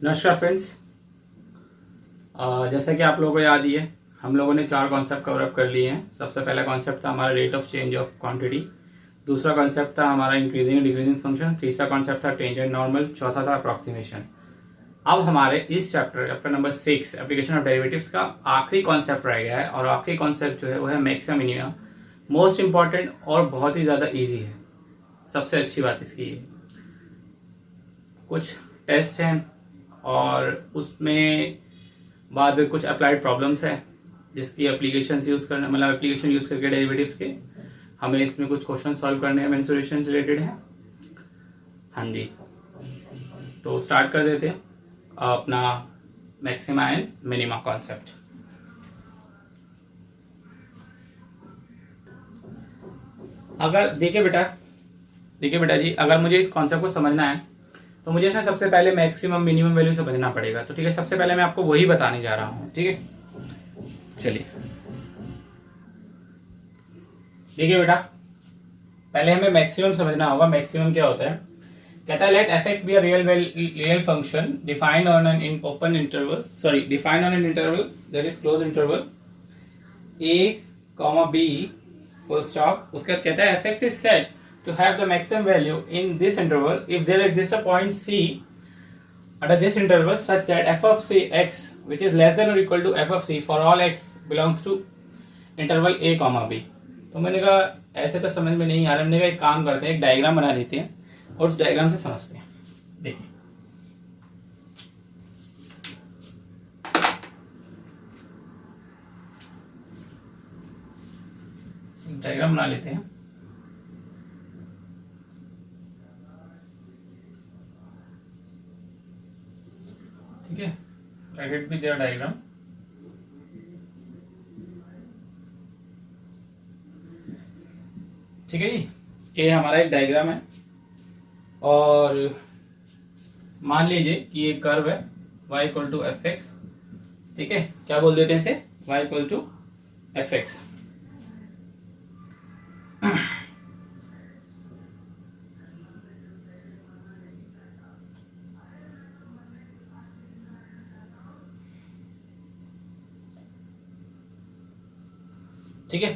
नमस्कार फ्रेंड्स। जैसा कि आप लोगों को याद ही है, हम लोगों ने 4 कॉन्सेप्ट कवर अप कर लिए हैं। सबसे पहला कॉन्सेप्ट था हमारा rate of change of quantity, दूसरा कॉन्सेप्ट था हमारा इंक्रीजिंग एंड डिक्रीजिंग फंक्शन, तीसरा कॉन्सेप्ट था टेंजेंट नॉर्मल, चौथा था अप्रॉक्सीमेशन। अब हमारे इस chapter number 6 application of derivatives का आखिरी कॉन्सेप्ट रह गया है, और आखिरी कॉन्सेप्ट जो है वो है मैक्सिमम मिनिमम। मोस्ट इंपॉर्टेंट और बहुत ही ज़्यादा ईजी है। सबसे अच्छी बात इसकी है, कुछ टेस्ट हैं और उसमें बाद कुछ अप्लाइड प्रॉब्लम्स है जिसकी एप्लीकेशंस यूज़ करना, मतलब एप्लीकेशन यूज़ करके डेरिवेटिव्स के हमें इसमें कुछ क्वेश्चन सॉल्व करने हैं, मेंसुरेशन से रिलेटेड है। हाँ जी, तो स्टार्ट कर देते हैं अपना मैक्सिमा एंड मिनिमा कॉन्सेप्ट। अगर देखिए बेटा जी, अगर मुझे इस कॉन्सेप्ट को समझना है तो मुझे इसमें सबसे पहले मैक्सिमम मिनिमम वैल्यू समझना पड़ेगा। तो ठीक है, सबसे पहले मैं आपको वही बताने जा रहा हूँ। ठीक है, चलिए देखिए बेटा, पहले हमें मैक्सिमम समझना होगा। मैक्सिमम क्या होता है? कहता है let f x be a real function defined on an open interval, defined on an interval that is close interval a comma b full stop. उसके बाद कहता है f x is set to have the maximum value in this interval if there exists a point C under this interval such that f of c x which is less than or equal to f of c for all x belongs to interval a comma b। तो मैंने कहा ऐसे तो समझ में नहीं आ रहा, मैंने कहा एक काम करते हैं, एक डायग्राम बना लेते हैं और उस डायग्राम से समझते हैं। देखिए डायग्राम बना लेते हैं। ठीक है, let it be their diagram। ठीक है जी, ये हमारा एक डायग्राम है और मान लीजिए कि ये कर्व है y equal to f x. ठीक है, क्या बोल देते हैं इसे? y equal to f x. ठीक है,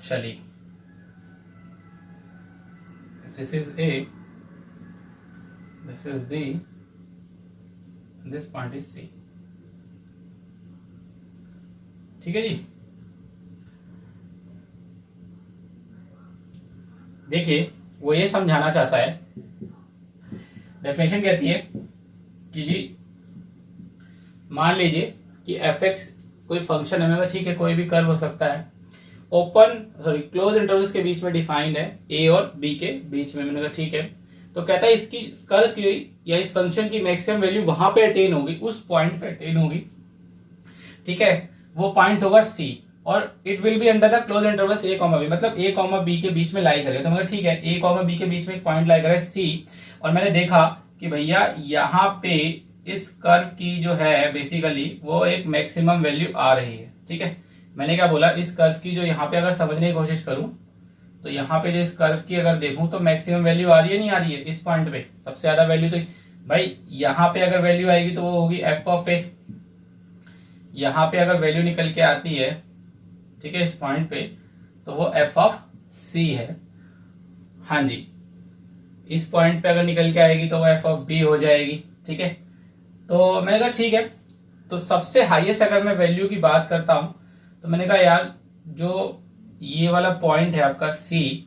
चलिए this is a, this is b, this point is c. ठीक है जी, देखिए वो ये समझाना चाहता है, डेफिनेशन कहती है कि जी मान लीजिए कि एफ एक्स कोई फंक्शन है, ठीक है, कोई भी कर्व हो सकता है, क्लोज इंटरवल्स के बीच में डिफाइंड है, ए और बी के बीच में। मैंने कहा ठीक है, तो कहता है इसकी कर्व की या इस फंक्शन की मैक्सिमम वैल्यू वहां पे अटेन होगी, उस पॉइंट पे अटेन होगी। ठीक है, वो पॉइंट होगा सी और it will be under the close intervals A comma B, मतलब ए कॉमा बी के बीच में लाई करेगा। तो मैंने ठीक है, ए कॉमा बी के बीच में एक पॉइंट लाई करेगा सी, और मैंने देखा कि भैया यहाँ पे इस कर्व की जो है बेसिकली वो एक मैक्सिमम वैल्यू आ रही है। ठीक है, मैंने क्या बोला, इस कर्व की जो यहाँ पे अगर समझने की कोशिश करूं तो यहाँ पे जो इस कर्व की अगर देखूं तो मैक्सिमम वैल्यू आ रही है, नहीं आ रही है? इस पॉइंट पे सबसे ज्यादा वैल्यू तो भाई यहाँ पे अगर वैल्यू आएगी तो वो होगी एफ ऑफ ए। यहाँ पे अगर वैल्यू निकल के आती है, ठीक है, इस पॉइंट पे, तो वो एफ ऑफ सी है। हाँ जी, इस पॉइंट पे अगर निकल के आएगी तो वो एफ ऑफ बी हो जाएगी। ठीक है, तो मैंने कहा ठीक है, तो सबसे हाईएस्ट अगर मैं वैल्यू की बात करता हूं तो मैंने कहा यार जो ये वाला पॉइंट है आपका सी,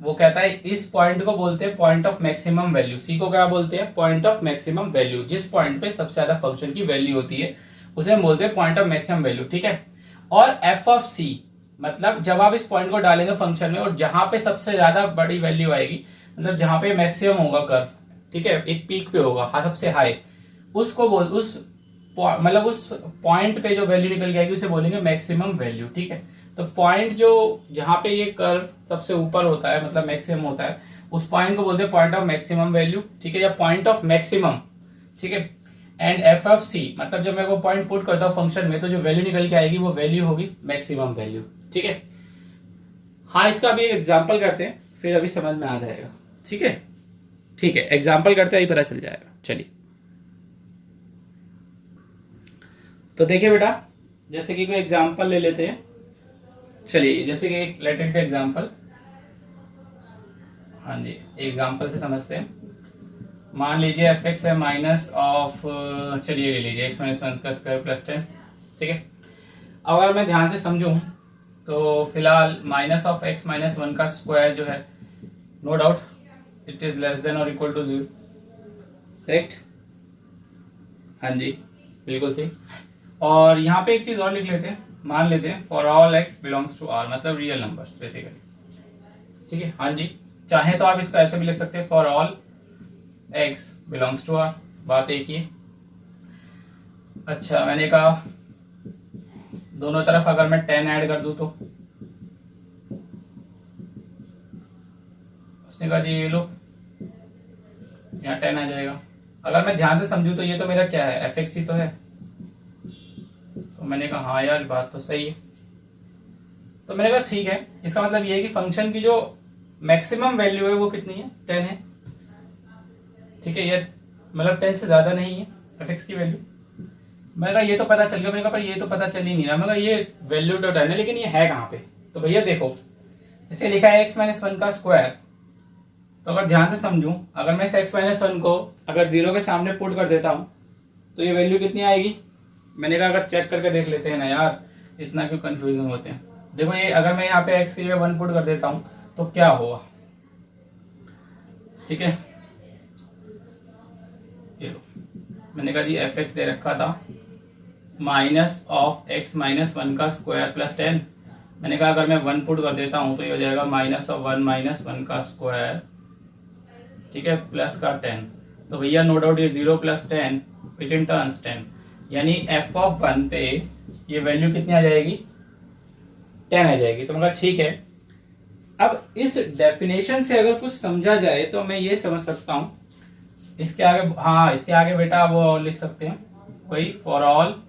वो कहता है इस पॉइंट को बोलते हैं पॉइंट ऑफ मैक्सिमम वैल्यू। सी को क्या बोलते हैं? Point of maximum value. जिस पॉइंट पे सबसे ज्यादा फंक्शन की वैल्यू होती है उसे हम बोलते हैं पॉइंट ऑफ मैक्सिमम वैल्यू। ठीक है, और एफ ऑफ सी मतलब जब आप इस पॉइंट को डालेंगे फंक्शन में और जहां पे सबसे ज्यादा बड़ी वैल्यू आएगी, मतलब जहां पे मैक्सिमम होगा कर्व, ठीक है, एक पीक पे होगा सबसे हाई, उसको बोल उस पॉइंट पे जो वैल्यू निकल के आएगी उसे बोलेंगे मैक्सिमम वैल्यू। ठीक है, तो पॉइंट जो जहां पे ये कर्व सबसे ऊपर होता है, मतलब मैक्सिमम होता है, उस पॉइंट को बोलते हैं पॉइंट ऑफ मैक्सिमम वैल्यू। ठीक है, या पॉइंट ऑफ मैक्सिमम। ठीक है, एंड एफ ऑफ सी मतलब जब मैं वो पॉइंट पुट करता हूँ फंक्शन में तो जो वैल्यू निकल के आएगी वो वैल्यू होगी मैक्सिमम वैल्यू। ठीक है, हाँ, इसका भी एक एग्जांपल करते हैं फिर अभी समझ में आ जाएगा। ठीक है, ठीक है, एग्जाम्पल करते ही पता चल जाएगा। चलिए, तो देखिए बेटा, जैसे कि कोई एग्जाम्पल ले लेते हैं। चलिए, जैसे कि एक लेटेड पे एग्जाम्पल, हाँ जी, एग्जाम्पल से समझते हैं। मान लीजिए एफ एक्स है माइनस ऑफ, चलिए ले लीजिए एक्स माइनस वन का स्क्वायर प्लस 10, ठीक है। अगर मैं ध्यान से समझूं तो फिलहाल minus of x minus one का स्क्वायर जो है, no doubt it is less than और इक्वल टू 0, करेक्ट? हाँ जी, बिल्कुल सही। और यहाँ पे एक चीज और लिख लेते हैं, मान लेते हैं for all x belongs to r, मतलब रियल नंबर्स बेसिकली, ठीक है। हाँ जी, चाहे तो आप इसको ऐसे भी लिख सकते हैं, for all x belongs to r, बात एक ही है। अच्छा, मैंने कहा दोनों तरफ अगर मैं 10 ऐड कर दूं तो उसने कहा जी ये लो, यहाँ 10 आ जाएगा। अगर मैं ध्यान से समझूं तो ये तो मेरा क्या है, एफ एक्स ही तो है। तो मैंने कहा हाँ यार, बात तो सही है। तो मैंने कहा ठीक है, इसका मतलब ये है कि फंक्शन की जो मैक्सिमम वैल्यू है वो कितनी है, 10 है, ठीक है। ये मतलब 10 से ज्यादा नहीं है एफ एक्स की वैल्यू। मैंने कहा ये तो पता चल गया, मैंने कहा पर ये तो पता चल ही नहीं रहा। मैंने कहा ये वैल्यू तो 10 है, लेकिन ये है कहाँ पे? तो भैया देखो, जैसे लिखा है एक्स माइनस वन का स्क्वायर, तो अगर ध्यान से समझूं, अगर मैं इस एक्स माइनस वन को अगर 0 के सामने पुट कर देता हूं तो ये वैल्यू कितनी आएगी? मैंने कहा अगर चेक करके देख लेते हैं ना यार, इतना क्यों कंफ्यूजन होते हैं। देखो ये अगर मैं यहाँ पे एक्स की जगह 1 पुट कर देता हूं तो क्या होगा, ठीक है। ये लो, मैंने कहा जी एफ एक्स दे रखा था minus of x minus one का स्क्वायर प्लस 10। मैंने कहा अगर मैं 1 पुट कर देता हूं तो ये हो जाएगा माइनस ऑफ 1 माइनस 1 का स्क्वायर, ठीक है, प्लस का 10। तो भैया नो डाउट ये 0 प्लस 10 विच इन टर्न्स 10, यानी एफ ऑफ 1 पे ये वैल्यू कितनी आ जाएगी, 10 आ जाएगी। तो मैं कहा ठीक है। अब इस डेफिनेशन से अगर कुछ समझा जाए तो मैं ये समझ सकता हूं, इसके आगे, हाँ इसके आगे बेटा वो लिख सकते हैं वही, for all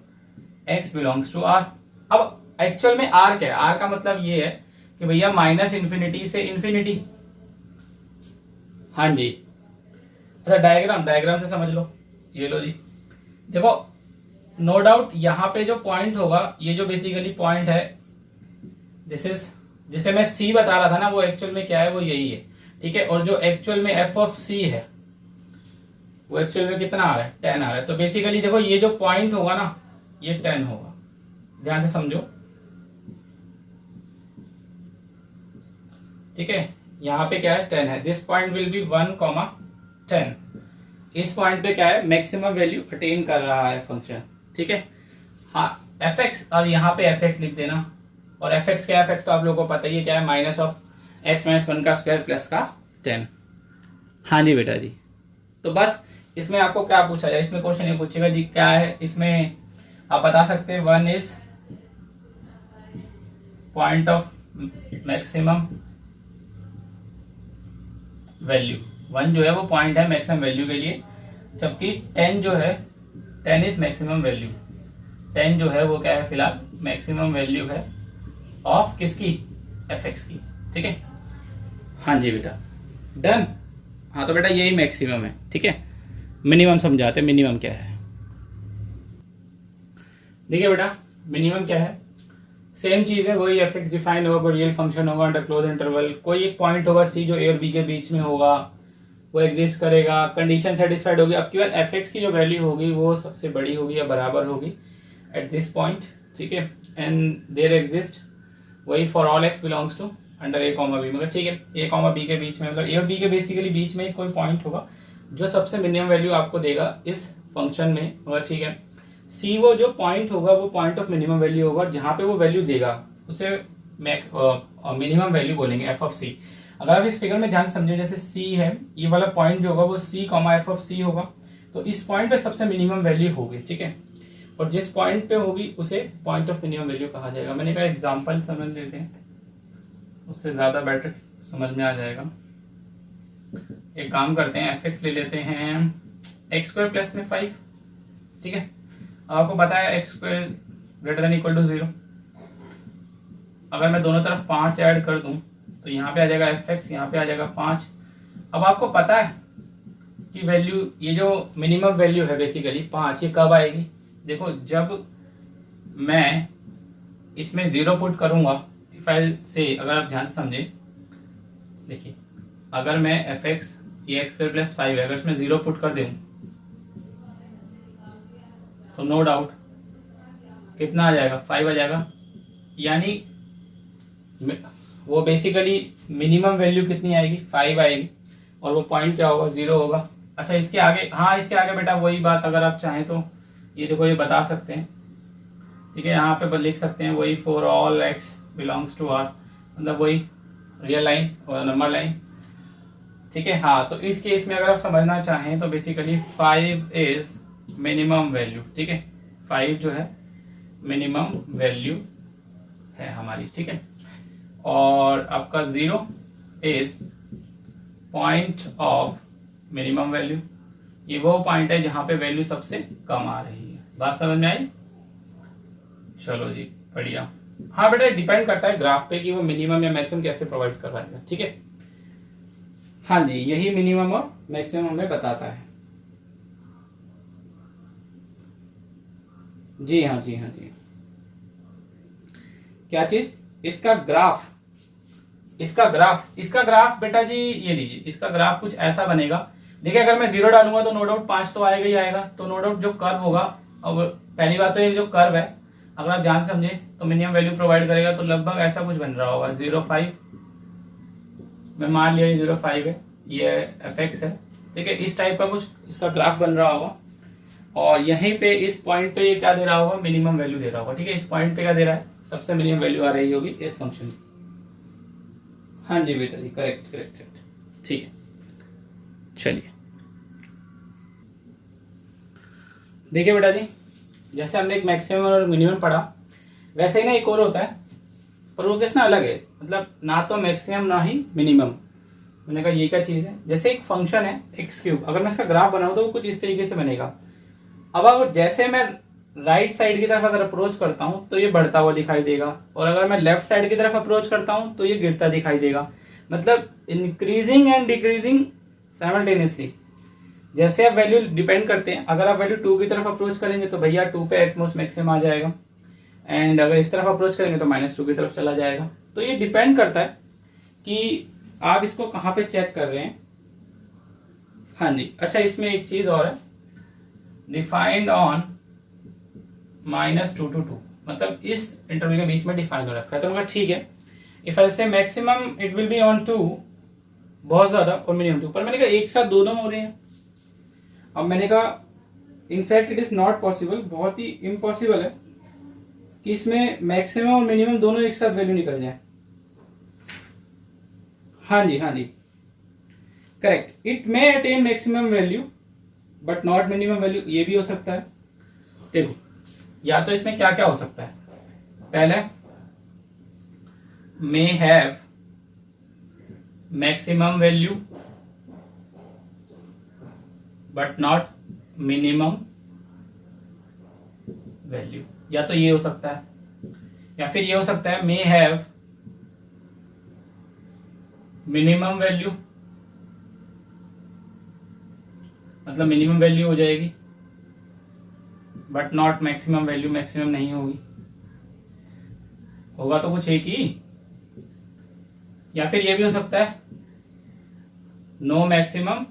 x belongs to r. अब एक्चुअल में आर क्या है? आर का मतलब ये है कि भैया माइनस इन्फिनिटी से इन्फिनिटी। हाँ जी, अच्छा डायग्राम से समझ लो, ये लो जी, देखो नो डाउट यहाँ पे जो पॉइंट होगा, ये जो बेसिकली पॉइंट है, दिस इज, जिसे मैं सी बता रहा था ना, वो एक्चुअल में क्या है, वो यही है, ठीक है। और जो एक्चुअल में एफ ऑफ सी है वो एक्चुअल में कितना आ रहा है, 10 आ रहा है। तो बेसिकली देखो ये जो पॉइंट होगा ना, ये 10 होगा, ध्यान से समझो, ठीक है। यहाँ पे क्या है, 10 है, दिस पॉइंट विल बी 1,10। इस पॉइंट पे क्या है, मैक्सिमम वैल्यू अटेन कर रहा है फंक्शन, ठीक है। हाँ एफ एक्स, और यहाँ पे एफ एक्स लिख देना। और एफ एक्स क्या है, एफ एक्स तो आप लोगों को पता ही है क्या है, minus of x minus one का स्क्वायर प्लस का 10। हाँ जी बेटा जी, तो बस इसमें आपको क्या पूछा जाए, इसमें क्वेश्चन ये पूछेगा जी क्या है, इसमें आप बता सकते हैं 1 is point of maximum value, 1 जो है वो पॉइंट है मैक्सिमम वैल्यू के लिए, जबकि 10 जो है, 10 इज मैक्सिमम वैल्यू, 10 जो है वो क्या है, फिलहाल मैक्सिमम वैल्यू है ऑफ किसकी, एफ एक्स की, ठीक है। हाँ जी बेटा, डन। हाँ तो बेटा यही मैक्सिमम है, ठीक है। मिनिमम समझाते हैं, मिनिमम क्या है। देखिए बेटा मिनिमम क्या है, सेम चीज है, वही एफ एक्स डिफाइन होगा, कोई रियल फंक्शन होगा अंडर क्लोज इंटरवल, कोई एक पॉइंट होगा सी जो ए और बी के बीच में होगा, वो एग्जिस्ट करेगा, कंडीशन सेटिस्फाइड होगी। अब केवल एफ एक्स की जो वैल्यू होगी वो सबसे बड़ी होगी या बराबर होगी एट दिस पॉइंट, ठीक है। एंड देयर एग्जिस्ट वही for all x belongs to under a comma B, मतलब ठीक है ए कॉमा बी के बीच में, मतलब ए और बी के बेसिकली बीच में कोई पॉइंट होगा जो सबसे मिनिमम वैल्यू आपको देगा इस फंक्शन में, मगर ठीक है। सी वो जो पॉइंट होगा वो पॉइंट ऑफ मिनिमम वैल्यू होगा, और जहां पे वो वैल्यू देगा उसे मिनिमम वैल्यू बोलेंगे, एफ ऑफ सी। अगर आप इस फिगर में ध्यान समझे, जैसे सी है, ये वाला पॉइंट जो होगा वो सी कॉमा एफ ऑफ सी होगा, तो इस पॉइंट पे सबसे मिनिमम वैल्यू होगी, ठीक है। और जिस पॉइंट पे होगी उसे पॉइंट ऑफ मिनिमम वैल्यू कहा जाएगा। मैंने कहा एग्जाम्पल समझ लेते हैं, उससे ज्यादा बेटर समझ में आ जाएगा। एक काम करते हैं, एफ एक्स ले लेते हैं एक्स स्क्वायर प्लस में 5, ठीक है। आपको पता है x square greater than equal to 0। अगर मैं दोनों तरफ 5 ऐड कर दूं तो यहाँ पे आ जाएगा एफ एक्स, यहाँ पे आ जाएगा 5। अब आपको पता है की वैल्यू, ये जो मिनिमम वैल्यू है बेसिकली 5, ये कब आएगी? देखो जब मैं इसमें 0 पुट करूंगा, फाइल से अगर आप ध्यान से समझे, देखिए अगर मैं एफ एक्स ये एक्स स्क्वायर प्लस 5 है, अगर इसमें 0 पुट कर दूं तो नो डाउट कितना आ जाएगा? 5 आ जाएगा। यानी वो बेसिकली मिनिमम वैल्यू कितनी आएगी? 5 आएगी, और वो पॉइंट क्या होगा? 0 होगा। अच्छा इसके आगे, हाँ इसके आगे बेटा वही बात, अगर आप चाहें तो ये देखो ये बता सकते हैं, ठीक है, यहाँ पे लिख सकते हैं वही for all x belongs to r, मतलब वही रियल लाइन और नंबर लाइन, ठीक है। हाँ तो इस केस में अगर आप समझना चाहें तो बेसिकली 5 इज मिनिमम वैल्यू, ठीक है, 5 जो है मिनिमम वैल्यू है हमारी, ठीक है। और आपका 0 is point of minimum value, ये वो पॉइंट है जहां पे वैल्यू सबसे कम आ रही है। बात समझ में आई? चलो जी बढ़िया। हाँ बेटा डिपेंड करता है ग्राफ पे कि वो मिनिमम या मैक्सिमम कैसे प्रोवाइड करवाएगा, ठीक है। हाँ जी यही मिनिमम और मैक्सिमम हमें बताता है। जी हाँ जी हाँ जी। क्या चीज? इसका ग्राफ, इसका ग्राफ बेटा जी ये लीजिए, इसका ग्राफ कुछ ऐसा बनेगा। देखिए अगर मैं 0 डालूंगा तो नो डाउट 5 तो आएगा ही आएगा, तो नो डाउट जो कर्व होगा, अब पहली बात तो ये जो कर्व है अगर आप ध्यान से समझे तो मिनिमम वैल्यू प्रोवाइड करेगा, तो लगभग ऐसा कुछ बन रहा होगा 0.5, मैं मान लिया 0.5 है, ये एफ एक्स है, ठीक है, इस टाइप का कुछ इसका ग्राफ बन रहा होगा। और यहीं पे इस पॉइंट पे ये क्या दे रहा होगा? मिनिमम वैल्यू दे रहा होगा, ठीक है। इस पॉइंट पे क्या दे रहा है? सबसे मिनिमम वैल्यू आ रही होगी इस फंक्शन की। हाँ जी बेटा जी करेक्ट करेक्ट करेक्ट, ठीक है। चलिए देखिए बेटा जी, जैसे हमने एक मैक्सिमम और मिनिमम पढ़ा, वैसे ही ना एक और होता है, पर वो किस ना अलग है, मतलब ना तो मैक्सिमम ना ही मिनिमम। मैंने कहा ये क्या चीज है? जैसे एक फंक्शन है एक्स क्यूब, अगर मैं इसका ग्राफ बनाऊं तो वो कुछ इस तरीके से बनेगा। अब अगर जैसे मैं राइट साइड की तरफ अगर अप्रोच करता हूं तो ये बढ़ता हुआ दिखाई देगा, और अगर मैं लेफ्ट साइड की तरफ अप्रोच करता हूं तो ये गिरता दिखाई देगा, मतलब इंक्रीजिंग एंड डिक्रीजिंग साइमल्टेनियसली। जैसे आप वैल्यू डिपेंड करते हैं, अगर आप वैल्यू 2 की तरफ अप्रोच करेंगे तो भैया 2 पे एटमोस्ट मैक्सिमम आ जाएगा, एंड अगर इस तरफ अप्रोच करेंगे तो -2 की तरफ चला जाएगा। तो ये डिपेंड करता है कि आप इसको कहाँ पे चेक कर रहे हैं। हाँ जी अच्छा, इसमें एक चीज और है, डिफाइंड ऑन -2 to 2, मतलब इस इंटरवल के बीच में डिफाइन हो रखा है। तो उनका ठीक है, इफ आई से maximum it will be on 2, बहुत ज्यादा, और मिनिमम 2, पर मैंने कहा एक साथ दोनों हो रहे हैं। अब मैंने कहा in fact it is not possible, बहुत ही इम्पॉसिबल है कि इसमें मैक्सिमम और मिनिमम दोनों एक साथ वैल्यू निकल जाए। हाँ जी correct, it may attain maximum value but not minimum value, ये भी हो सकता है। देखो या तो इसमें क्या क्या हो सकता है, पहले may have maximum value but not minimum value, या तो ये हो सकता है, या फिर ये हो सकता है मे हैव मिनिमम वैल्यू, मतलब मिनिमम वैल्यू हो जाएगी but not maximum value, maximum नहीं होगी, होगा तो कुछ एक ही। या फिर ये भी हो सकता है नो मैक्सिमम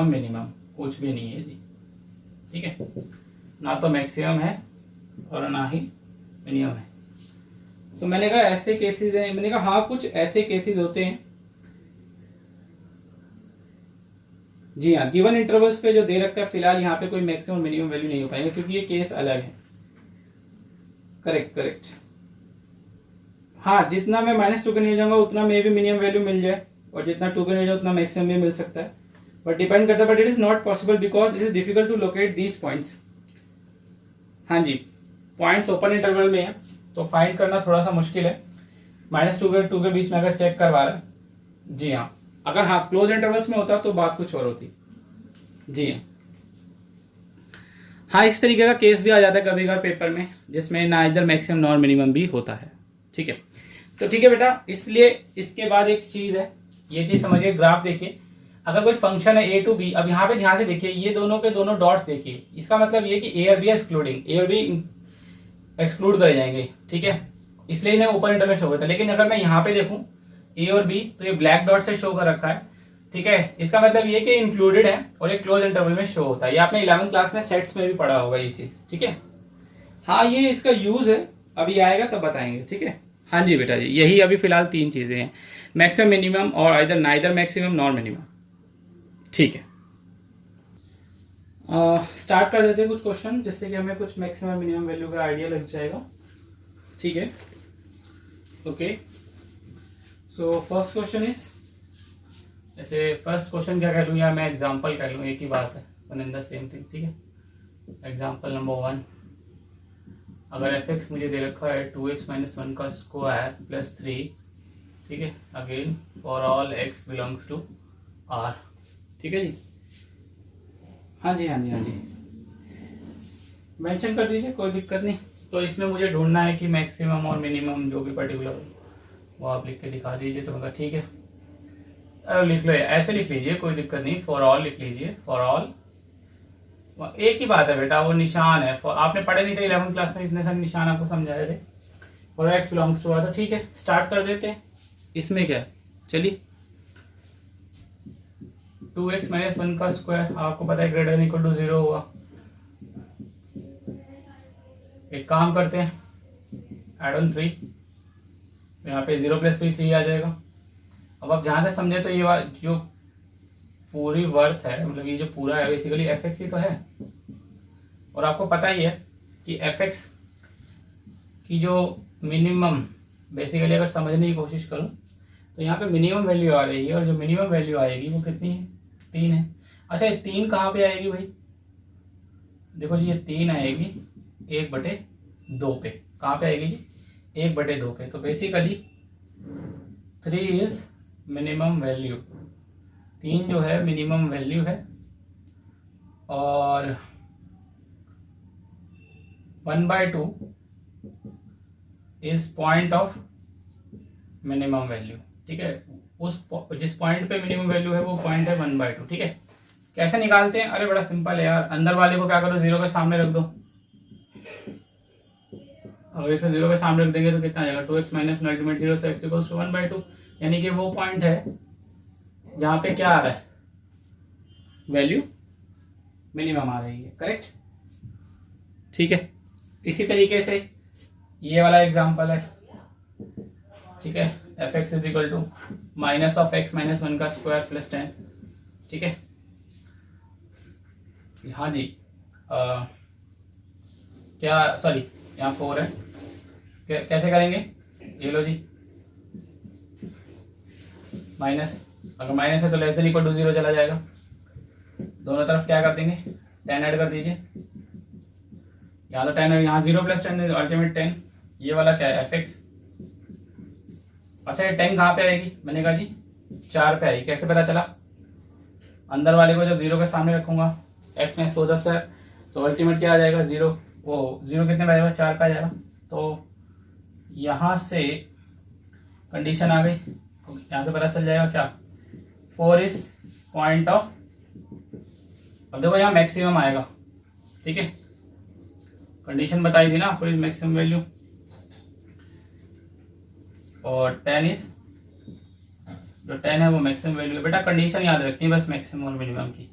मिनिमम, कुछ भी नहीं है जी, ठीक है, ना तो मैक्सिमम है और ना ही मिनिमम है। तो मैंने कहा ऐसे केसेस हैं, मैंने कहा हाँ कुछ ऐसे केसेस होते हैं। जी हाँ, गिवन इंटरवल्स पे जो दे रखा है फिलहाल यहाँ पे कोई मैक्सिमम मिनिमम वैल्यू नहीं हो पाएंगे, क्योंकि ये केस अलग है। करेक्ट, हाँ जितना मैं -2 के नहीं जाऊंगा उतना मे भी मिनिमम वैल्यू मिल जाए, और जितना 2 के नहीं जाए उतना मैक्सिमम भी मिल सकता है, बट डिपेंड करता है, but it is not possible because it is difficult to locate these points. हाँ जी, पॉइंट्स ओपन इंटरवल में है तो फाइंड करना थोड़ा सा मुश्किल है, -2 के 2 के बीच में अगर चेक करवा रहा है। जी हाँ, अगर हाँ क्लोज इंटरवल्स में होता तो बात कुछ और होती। जी हाँ, इस तरीके का केस भी आ जाता है कभी कभार पेपर में, जिसमें ना इधर मैक्सिमम नॉन मिनिमम भी होता है, ठीक है। तो ठीक है बेटा, इसलिए इसके बाद एक चीज है ये चीज समझिए, ग्राफ देखिए, अगर कोई फंक्शन है ए टू बी, अब यहाँ पे ध्यान से देखिए, ये दोनों के दोनों डॉट्स देखिए, इसका मतलब ये कि ए और बी एक्सक्लूडिंग, ए और बी एक्सक्लूड करे जाएंगे, ठीक है, इसलिए इन्हें ओपन इंटरवल शो होता है। लेकिन अगर मैं यहाँ पे देखूं ए और बी, तो ये ब्लैक डॉट से शो कर रखा है, ठीक है, इसका मतलब ये कि इंक्लूडेड है और ये क्लोज इंटरवल में शो होता है। ये आपने 11th क्लास में सेट्स में भी पढ़ा होगा ये चीज, ठीक है। हाँ, ये इसका यूज है, अभी आएगा तब बताएंगे, ठीक है। हाँ जी बेटा जी, यही अभी फिलहाल 3 चीजें हैं, मैक्सिमम मिनिमम और either neither maximum nor minimum, ठीक है। स्टार्ट कर देते हैं कुछ क्वेश्चन, जिससे कि हमें कुछ मैक्सिमम मिनिमम वैल्यू का आइडिया लग जाएगा, ठीक है। Okay, so first question is, ऐसे फर्स्ट क्वेश्चन क्या कह लूँ या मैं एग्जांपल कह लूँ, एक ही बात है, one in the same thing, ठीक है। एग्जांपल नंबर 1, अगर fx मुझे दे रखा है 2x - 1 का स्क्वायर प्लस 3, ठीक है, again for all x belongs to r, ठीक है जी। हाँ जी, हाँ जी, हाँ जी, मेंशन कर दीजिए, कोई दिक्कत नहीं। तो इसमें मुझे ढूंढना है कि मैक्सिमम और मिनिमम जो भी पर्टिकुलर वो आप लिख के दिखा दीजिए, तो मैं ठीक है, लिख लो, ऐसे लिख लीजिए, कोई दिक्कत नहीं, फॉर ऑल लिख लीजिए, फॉर ऑल, एक ही बात है बेटा, वो निशान है, आपने पढ़े नहीं थे 11th क्लास में, इतने सारे निशान आपको समझाए थे, और x बिलोंग्स टू r, तो ठीक है, स्टार्ट कर देते हैं। इसमें क्या है, चलिए 2x - 1 का स्क्वायर, आपको पता है ग्रेटर देन इक्वल टू 0 होगा। एक काम करते हैं, एड ऑन 3, यहाँ पे 0 + 3 3 आ जाएगा। अब आप जहां से समझे, तो ये जो पूरी वर्थ है, मतलब ये जो पूरा है, बेसिकली fx ही तो है, और आपको पता ही है कि fx की जो मिनिमम, बेसिकली अगर समझने की कोशिश करूं तो यहाँ पे मिनिमम वैल्यू आ रही है, और जो मिनिमम वैल्यू आएगी वो कितनी है, 3 है। अच्छा, ये 3 कहाँ पे आएगी भाई, देखो जी, ये 3 आएगी 1/2 पे, कहाँ पे आएगी जी, 1/2 पे। तो बेसिकली 3 इज मिनिमम वैल्यू, 3 जो है मिनिमम वैल्यू है, और 1/2 is point of minimum value, ठीक है। उस जिस पॉइंट पे मिनिमम वैल्यू है वो पॉइंट है 1/2, ठीक है। कैसे निकालते हैं, अरे बड़ा सिंपल है यार, अंदर वाले को क्या करो, 0 के सामने रख दो, अगर इसे 0 के सामने रख देंगे तो कितना आ जाएगा, 2x - 1 अल्टीमेट 0 से x = 1/2, यानी कि वो पॉइंट है जहां पे क्या आ रहा है, वैल्यू मिनिमम आ रही है, करेक्ट, ठीक है। इसी तरीके से ये वाला एग्जांपल है, ठीक है, fx = -(x - 1) का स्क्वायर प्लस 10, ठीक है। हाँ जी, क्या, सॉरी, यहाँ 4 है, कैसे करेंगे, ये लो जी, माइनस, अगर माइनस है तो लेस देन इक्वल टू 0 चला जाएगा, दोनों तरफ क्या कर देंगे, 10 ऐड कर दीजिए, यहाँ तो 10 है, यहाँ 0 + 10 अल्टीमेट 10, ये वाला क्या है, fx। अच्छा, ये 10 कहाँ पे आएगी, मैंने कहा जी 4 पे आएगी, कैसे पता चला, अंदर वाले को जब 0 के सामने रखूंगा, x में 100 तो अल्टीमेट क्या आ जाएगा, 0, वो 0 कितने पे आ जाएगा, 4 पे आ जाएगा। तो यहाँ से कंडीशन आ गई, तो यहाँ से पता चल जाएगा क्या, 4 इज पॉइंट ऑफ, अब देखो यहाँ मैक्सिमम आएगा, ठीक है, कंडीशन बताई थी ना, 4 इज मैक्सिमम वैल्यू, और 10 इज, जो 10 है वो मैक्सिमम वैल्यू है। बेटा कंडीशन याद रखनी है बस, मैक्सिमम और मिनिमम की,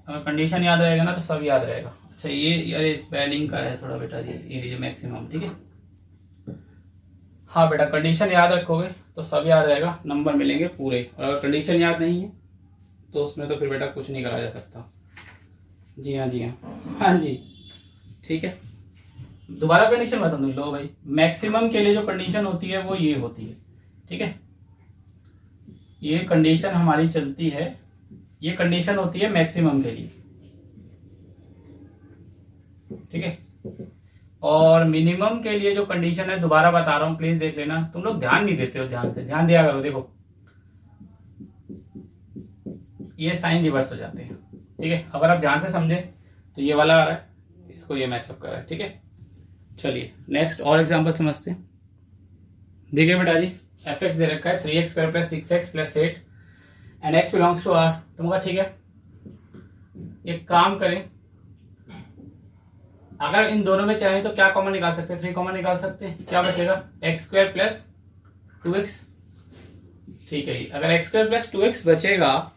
अगर कंडीशन याद रहेगा ना तो सब याद रहेगा। अच्छा, ये अरे स्पेलिंग का है थोड़ा बेटा जी, ये लीजिए मैक्सिमम, ठीक है। हाँ बेटा, कंडीशन याद रखोगे तो सब याद रहेगा, नंबर मिलेंगे पूरे, और अगर कंडीशन याद नहीं है तो उसमें तो फिर बेटा कुछ नहीं करा जा सकता। जी हाँ, जी हाँ, हाँ जी, ठीक है। दोबारा कंडीशन बता दूं, लो भाई, मैक्सिमम के लिए जो कंडीशन होती है वो ये होती है, ठीक है, ये कंडीशन हमारी चलती है, ये कंडीशन होती है मैक्सिमम के लिए, ठीक है। और मिनिमम के लिए जो कंडीशन है, दोबारा बता रहा हूं, प्लीज देख लेना, तुम लोग ध्यान नहीं देते हो, ध्यान से ध्यान दिया करो, देखो ये साइन रिवर्स हो जाते हैं, ठीक है। अगर आप ध्यान से समझे तो ये वाला आ रहा है, इसको ये मैचअप कर रहा है, ठीक है। चलिए नेक्स्ट और एग्जांपल समझते हैं, देखिए बेटा जी, एफ एक्स दे रखा है 3x square plus 6x plus 8 and x belongs to r। तो मुझे ठीक है, एक काम करें, अगर इन दोनों में चाहे तो क्या कॉमन निकाल सकते हैं, 3 कॉमन निकाल सकते हैं। क्या बचेगा, एक्स स्क्वायर प्लस 2x। ठीक है, अगर एक्स स्क्वायर प्लस 2x बचेगा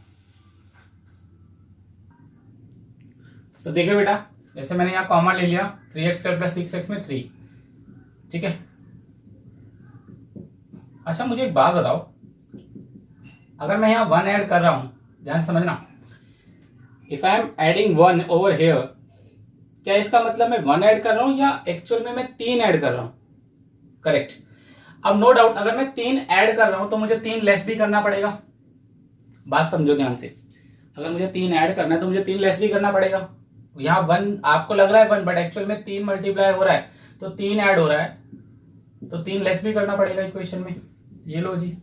तो देखिए बेटा, जैसे मैंने यहाँ कॉमन ले लिया 3x स्क्वायर प्लस 6x में 3, ठीक है। अच्छा मुझे एक बात बताओ, अगर मैं यहाँ 1 ऐड कर रहा हूं, ध्यान से समझना, if I am adding 1 over here, क्या इसका मतलब मैं 1 ऐड कर रहा हूं या एक्चुअल में मैं 3 ऐड कर रहा हूं? करेक्ट। अब नो डाउट अगर मैं 3 ऐड कर रहा हूं तो मुझे 3 लेस भी करना पड़ेगा। बात समझो ध्यान से, अगर मुझे 3 ऐड करना है तो मुझे 3 लेस भी करना पड़ेगा। यहाँ 1 आपको लग रहा है 1, बट एक्चुअल में 3 मल्टीप्लाई हो रहा है तो 3 ऐड हो रहा है, तो 3 लेस भी करना पड़ेगा इक्वेशन में। ये लो जी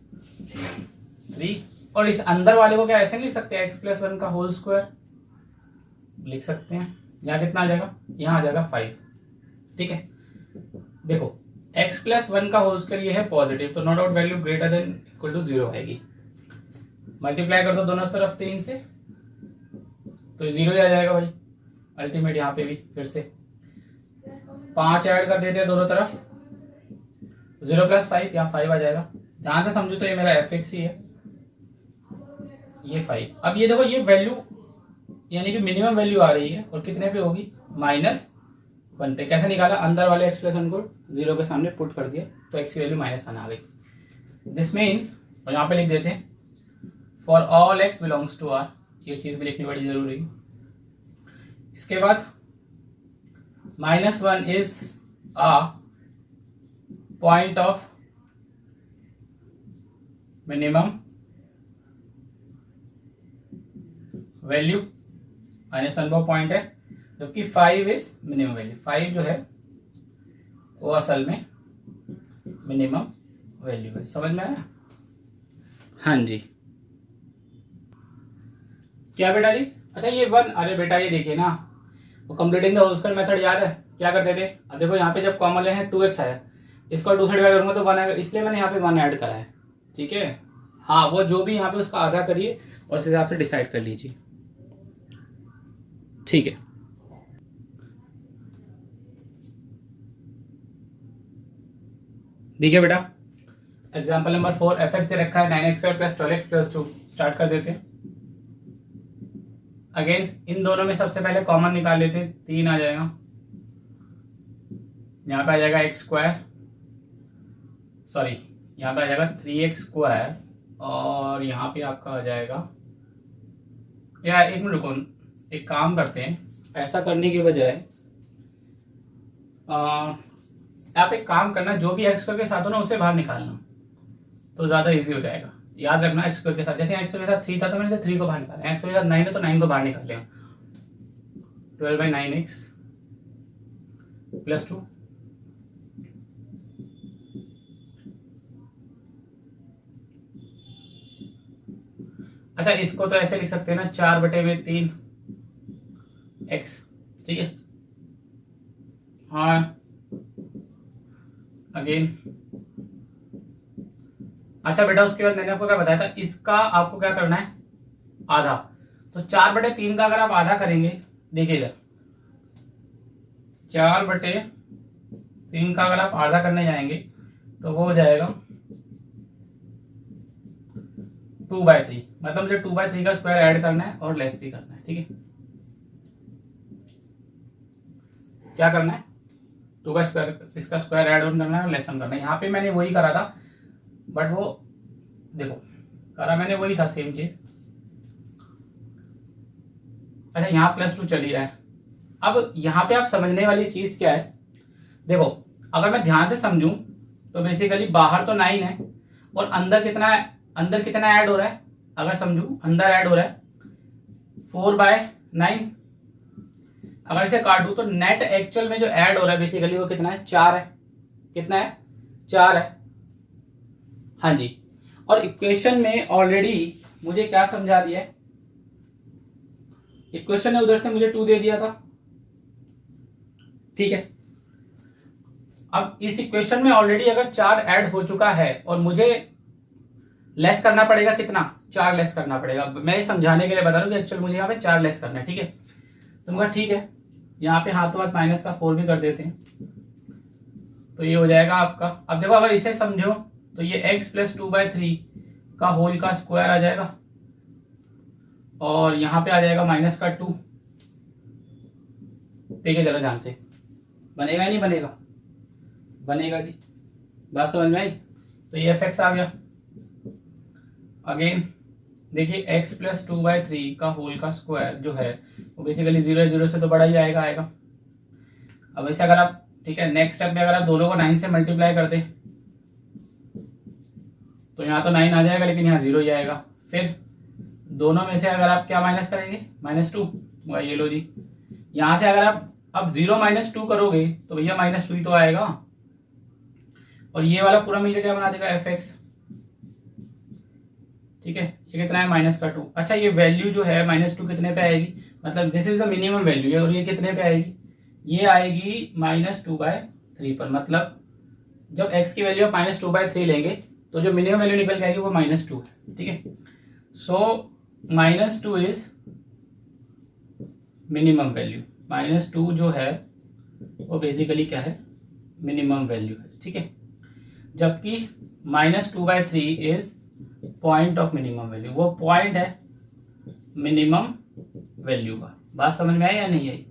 3, और इस अंदर वाले को क्या ऐसे लिख सकते हैं, x प्लस 1 का होल स्क्वायर लिख सकते हैं। यहाँ कितना आ जाएगा, यहाँ आ जाएगा 5, ठीक है। देखो x प्लस 1 का होल स्क्वायर ये है पॉजिटिव, तो no doubt value greater than equal to 0 आएगी। मल्टीप्लाई कर दो दोनों तरफ 3 से तो 0 ही आ जाएगा भाई अल्टीमेट। यहाँ पे भी फिर से 5 ऐड कर देते हैं दोनों तरफ, 0 प्लस 5, यहाँ 5 आ जाएगा। ध्यान से समझो तो ये मेरा एफ एक्स ही है, ये 5। अब ये देखो ये वैल्यू यानी कि मिनिमम वैल्यू आ रही है और कितने पे होगी, -1 पे। कैसे निकाला, अंदर वाले एक्स प्लस 1 को 0 के सामने पुट कर दिया तो एक्स की वैल्यू -1 आ गई। दिस मीन्स, और यहाँ पे लिख देते हैं for all x belongs to r, ये चीज भी लिखनी बड़ी जरूरी है। इसके बाद -1 is a point of minimum value, -1 point है, जबकि 5 इज मिनिमम वैल्यू। 5 जो है वो असल में मिनिमम वैल्यू है। समझ में आया? हाँ जी। क्या बेटा जी, अच्छा ये 1, अरे बेटा ये देखिए ना, वो completing the whole square method याद है क्या करते थे? अब देखो यहाँ पे जब कॉमन ले हैं 2x आया, इसको 2 से डिवाइड करूंगा तो 1 आएगा, इसलिए मैंने यहाँ पे 1 ऐड करा है, ठीक है। हाँ वो जो भी यहाँ पे उसका आधा करिए और उस हिसाब से डिसाइड कर लीजिए, ठीक है। देखिए बेटा एग्जाम्पल नंबर 4, एफ एक्स दे रखा है 9x square plus 12x plus 2। Start कर देते हैं। अगेन इन दोनों में सबसे पहले कॉमन निकाल लेते हैं, 3 आ जाएगा, यहाँ पे आ जाएगा x स्क्वायर, सॉरी यहाँ पे आ जाएगा 3x स्क्वायर, और यहाँ पे आपका आ जाएगा, या एक मिनट रुको, एक काम करते हैं, ऐसा करने की बजाय आप एक काम करना, जो भी एक्स स्क्वायर के साथ हो ना उसे बाहर निकालना तो ज्यादा इजी हो जाएगा। याद रखना एक्स स्क्वायर के साथ, जैसे एक्स स्क्वायर के साथ 3 था तो मैंने 3 को बाहर निकाला, एक्स स्क्वायर के साथ 9 है तो 9 को बाहर निकाल लिया, 12/9x प्लस 2। अच्छा इसको तो ऐसे लिख सकते हैं ना, 4/3 x, ठीक है। हाँ अगेन, अच्छा बेटा उसके बाद मैंने आपको क्या बताया था, इसका आपको क्या करना है, आधा। तो 4/3 का अगर आप आधा करेंगे, देखिएगा 4/3 का अगर आप आधा करने जाएंगे तो वो हो जाएगा 2/3, मतलब मुझे 2/3 का स्क्वायर ऐड करना है और लेस भी करना है, ठीक है। क्या करना है, 2 का स्क्वायर, इसका स्क्वायर ऐड ऑन करना है और लेसन करना है। यहाँ पे मैंने वही करा था, बट वो देखो करा मैंने वही था, सेम चीज। अच्छा यहाँ +2 चल ही रहा है। अब यहाँ पे आप समझने वाली चीज क्या है, देखो अगर मैं ध्यान से समझूं तो बेसिकली बाहर तो 9 है और अंदर कितना है, अंदर कितना ऐड हो रहा है, अगर समझू अंदर ऐड हो रहा है 4/9। अगर इसे काटू तो नेट एक्चुअल में जो ऐड हो रहा है बेसिकली वो कितना है, 4 है। कितना है, 4 है, हाँ जी। और इक्वेशन में ऑलरेडी मुझे क्या समझा दिया है, इक्वेशन ने उधर से मुझे 2 दे दिया था, ठीक है। अब इस इक्वेशन में ऑलरेडी अगर 4 ऐड हो चुका है और मुझे लेस करना पड़ेगा, कितना, 4 लेस करना पड़ेगा। मैं समझाने के लिए बता रहा हूँ कि एक्चुअल मुझे यहाँ पे 4 लेस करना है, ठीक है। तो मुझे ठीक है, यहाँ पे हाथों हाथ माइनस का 4 भी कर देते हैं, तो ये हो जाएगा आपका। अब देखो अगर इसे समझो तो ये x प्लस 2/3 का होल का स्क्वायर आ जाएगा और यहाँ पे आ जाएगा माइनस का 2। देखिए जरा ध्यान से, बनेगा या नहीं बनेगा? बनेगा जी, बात समझ में आई। तो ये fx आ गया। अगेन देखिए x प्लस 2/3 का होल का स्क्वायर जो है वो बेसिकली 0 से तो बड़ा ही आएगा। अब ऐसे अगर आप, ठीक है, नेक्स्ट स्टेप में अगर आप दोनों को 9 से मल्टीप्लाई कर दे तो यहाँ तो 9 आ जाएगा लेकिन यहाँ 0 ही आएगा। फिर दोनों में से अगर आप क्या माइनस करेंगे, -2, ये लो जी। यहाँ से अगर आप अब 0 - 2 करोगे तो भैया -2 ही तो आएगा, और ये वाला पूरा मिलकर क्या बना देगा, fx, ठीक है। ये कितना है, -2। अच्छा ये वैल्यू जो है -2 कितने पे आएगी, मतलब this is the minimum value, और ये कितने पे आएगी, ये आएगी -2/3 पर। मतलब जब x की वैल्यू आप -2/3 लेंगे तो जो मिनिमम वैल्यू निकल के आएगी वो -2 है, ठीक है। सो -2 इज मिनिमम वैल्यू, -2 जो है वो बेसिकली क्या है, मिनिमम वैल्यू है, ठीक है। जबकि -2/3 is point of minimum value, वो पॉइंट है मिनिमम वैल्यू का। बात समझ में आई या नहीं आई?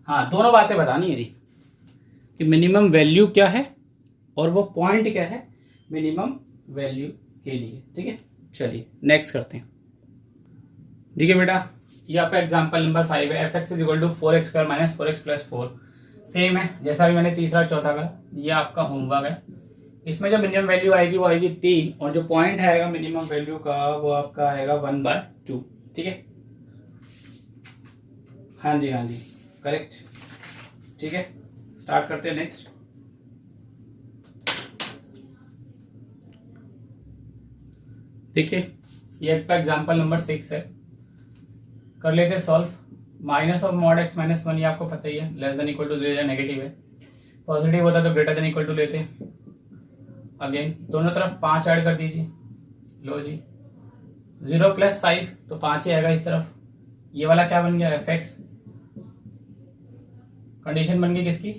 हाँ, दोनों बातें बतानी है कि मिनिमम वैल्यू क्या है और वो पॉइंट क्या है मिनिमम वैल्यू के लिए, ठीक है। चलिए नेक्स्ट करते हैं। देखिए बेटा, ये आपका एग्जांपल नंबर 5 है, fx = 4x² - 4x + 4। सेम है जैसा भी मैंने तीसरा और चौथा का, ये आपका होमवर्क है। इसमें जो मिनिमम वैल्यू आएगी वो आएगी 3, और जो पॉइंट आएगा मिनिमम वैल्यू का वो आपका आएगा 1/2, ठीक है। हाँ जी करेक्ट, ठीक है। स्टार्ट करते हैं नेक्स्ट। देखिए ये आपका एग्जांपल नंबर 6 है, कर लेते हैं सॉल्व। -(x - 1) ये आपको पता ही है, <= 0 या नेगेटिव है। पॉजिटिव होता तो > लेते। अगेन दोनों तरफ 5 ऐड कर दीजिए, लो जी। 0 + 5 तो 5 ही आएगा इस तरफ। ये वाला क्या बन गया, fx। कंडीशन बन गई किसकी,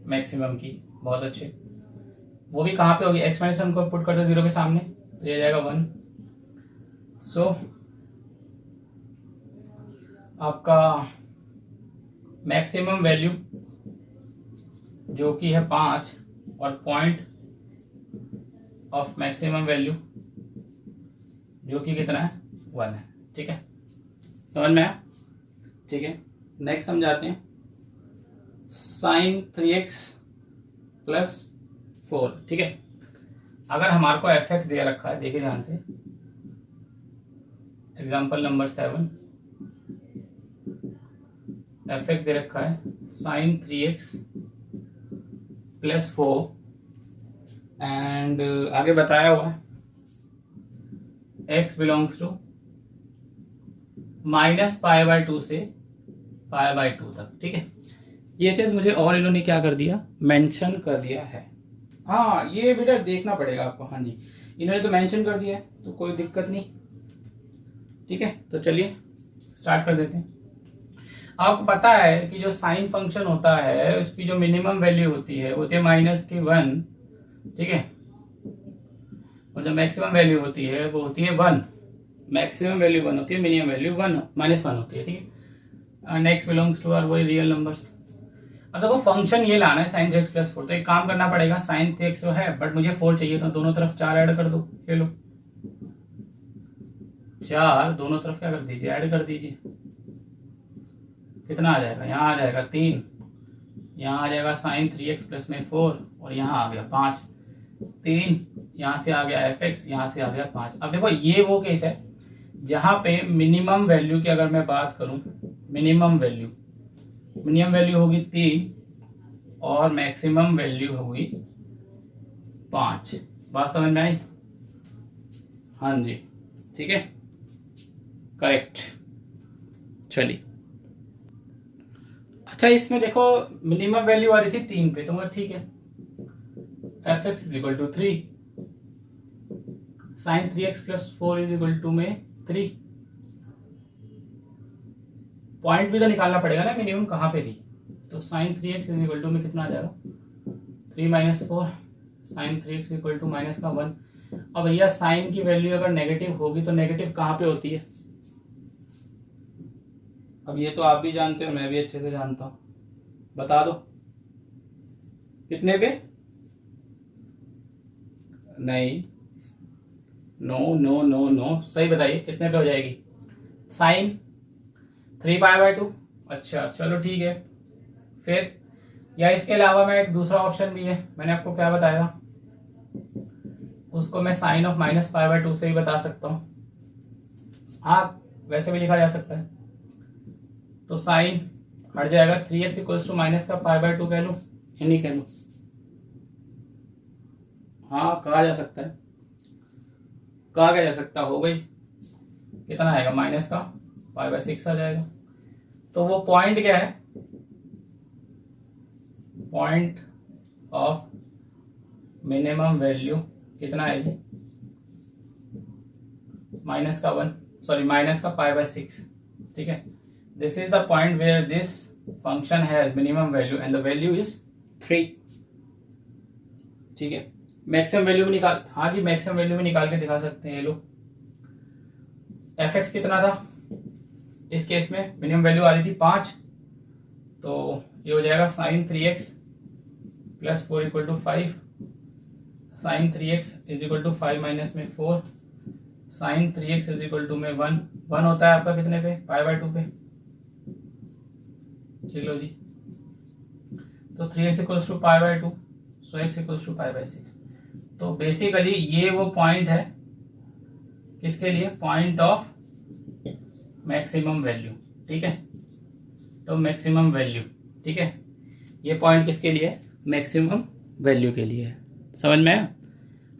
मैक्सिमम की, बहुत अच्छे। वो भी कहाँ पे होगी, x - 1 को पुट कर दो 0 के सामने तो ये जाएगा 1। सो आपका मैक्सिमम वैल्यू जो कि है 5 और पॉइंट ऑफ मैक्सिमम वैल्यू जो कि कितना है, 1 है, ठीक है। समझ में आया, ठीक है। नेक्स्ट समझाते हैं। sin 3x + 4, ठीक है। अगर हमारे को fx दे रखा है, देखिए ध्यान से, एग्जाम्पल नंबर 7, fx दे रखा है sin 3x + 4 एंड आगे बताया हुआ है x बिलोंग्स टू -π/2 से π/2 तक, ठीक है। ये चीज मुझे और इन्होंने क्या कर दिया, मेंशन कर दिया है। हाँ ये बेटा देखना पड़ेगा आपको, हाँ जी इन्होंने तो मेंशन कर दिया है तो कोई दिक्कत नहीं, ठीक है। तो चलिए स्टार्ट कर देते हैं। आपको पता है कि जो साइन फंक्शन होता है उसकी जो मिनिमम वैल्यू होती है वो होती है -1, ठीक है, और जो मैक्सिमम वैल्यू होती है वो होती है 1। मैक्सिमम वैल्यू 1 होती है, मिनिमम वैल्यू -1 होती है, ठीक है। नेक्स्ट बिलोंग्स टू आर वही रियल नंबर्स। अब देखो फंक्शन ये लाना है sin 3x + 4, तो एक काम करना पड़ेगा, sin 3x तो है बट मुझे 4 चाहिए, तो दोनों तरफ 4 ऐड कर दो, ले लो 4 दोनों तरफ क्या कर दीजिए, ऐड कर दीजिए। कितना आ जाएगा, यहाँ आ जाएगा 3, यहाँ आ जाएगा sin 3x + में 4 और यहाँ आ गया 5। 3 यहाँ से आ गया fx, यहाँ से आ गया 5। अब देखो ये वो केस है जहाँ पे मिनिमम वैल्यू की अगर मैं बात करूं, मिनिमम वैल्यू होगी 3 और मैक्सिमम वैल्यू होगी 5। बात समझ में आई, हाँ जी, ठीक है, करेक्ट। चलिए अच्छा इसमें देखो मिनिमम वैल्यू आ रही थी 3 पे, तो ठीक है f x is equal to 3, sine 3x plus 4 is equal to में 3। पॉइंट भी तो निकालना पड़ेगा ना, मिनिमम कहाँ पे थी। तो sign 3x is equal to में कितना आ जाएगा, 3 minus 4, sine 3x equal to minus का 1। अब भैया साइन की वैल्यू अगर नेगेटिव होगी तो नेगेटिव कहाँ पे होती है। अब ये तो आप भी जानते हो, मैं भी अच्छे से जानता हूं, बता दो कितने पे। नहीं, नो नो नो नो, सही बताइए कितने पे हो जाएगी। साइन 3π/2। अच्छा चलो ठीक है। फिर या इसके अलावा मैं एक दूसरा ऑप्शन भी है, मैंने आपको क्या बताया था, उसको मैं साइन ऑफ -π/2 से ही बता सकता हूँ। हाँ वैसे भी लिखा जा सकता है। तो साइन हट जाएगा, 3x इक्वल्स टू माइनस का π/2 कह लूँ या नहीं कह लूँ। हाँ कहा जा सकता है, कहा क्या जा सकता, हो गई। कितना आएगा, माइनस का π/6 आ जाएगा। तो वो पॉइंट क्या है, पॉइंट ऑफ मिनिमम वैल्यू कितना है जी, माइनस का 1, सॉरी माइनस का π/6। ठीक है, this is the point where this function has minimum value and the value is 3। ठीक है, मैक्सिमम वैल्यू भी निकाल, हाँ जी मैक्सिमम वैल्यू भी निकाल के दिखा सकते हैं। ये लो एफ एक्स कितना था इस केस में, मिनिमम वैल्यू आ रही थी 5, तो ये हो जाएगा sine 3x plus 4 equal to 5, sine 3x is equal to 5 minus में 4, sine 3x is equal to में 1 होता है आपका कितने पे, π/2 पे। ठीक लो जी, तो 3x equals to π/2, so x equals to π/6। तो बेसिकली ये वो पॉइंट है किसके लिए, पॉइंट ऑफ मैक्सिमम वैल्यू। ठीक है, तो मैक्सिमम वैल्यू, ठीक है, ये पॉइंट किसके लिए है, मैक्सिमम वैल्यू के लिए है। समझ में आया।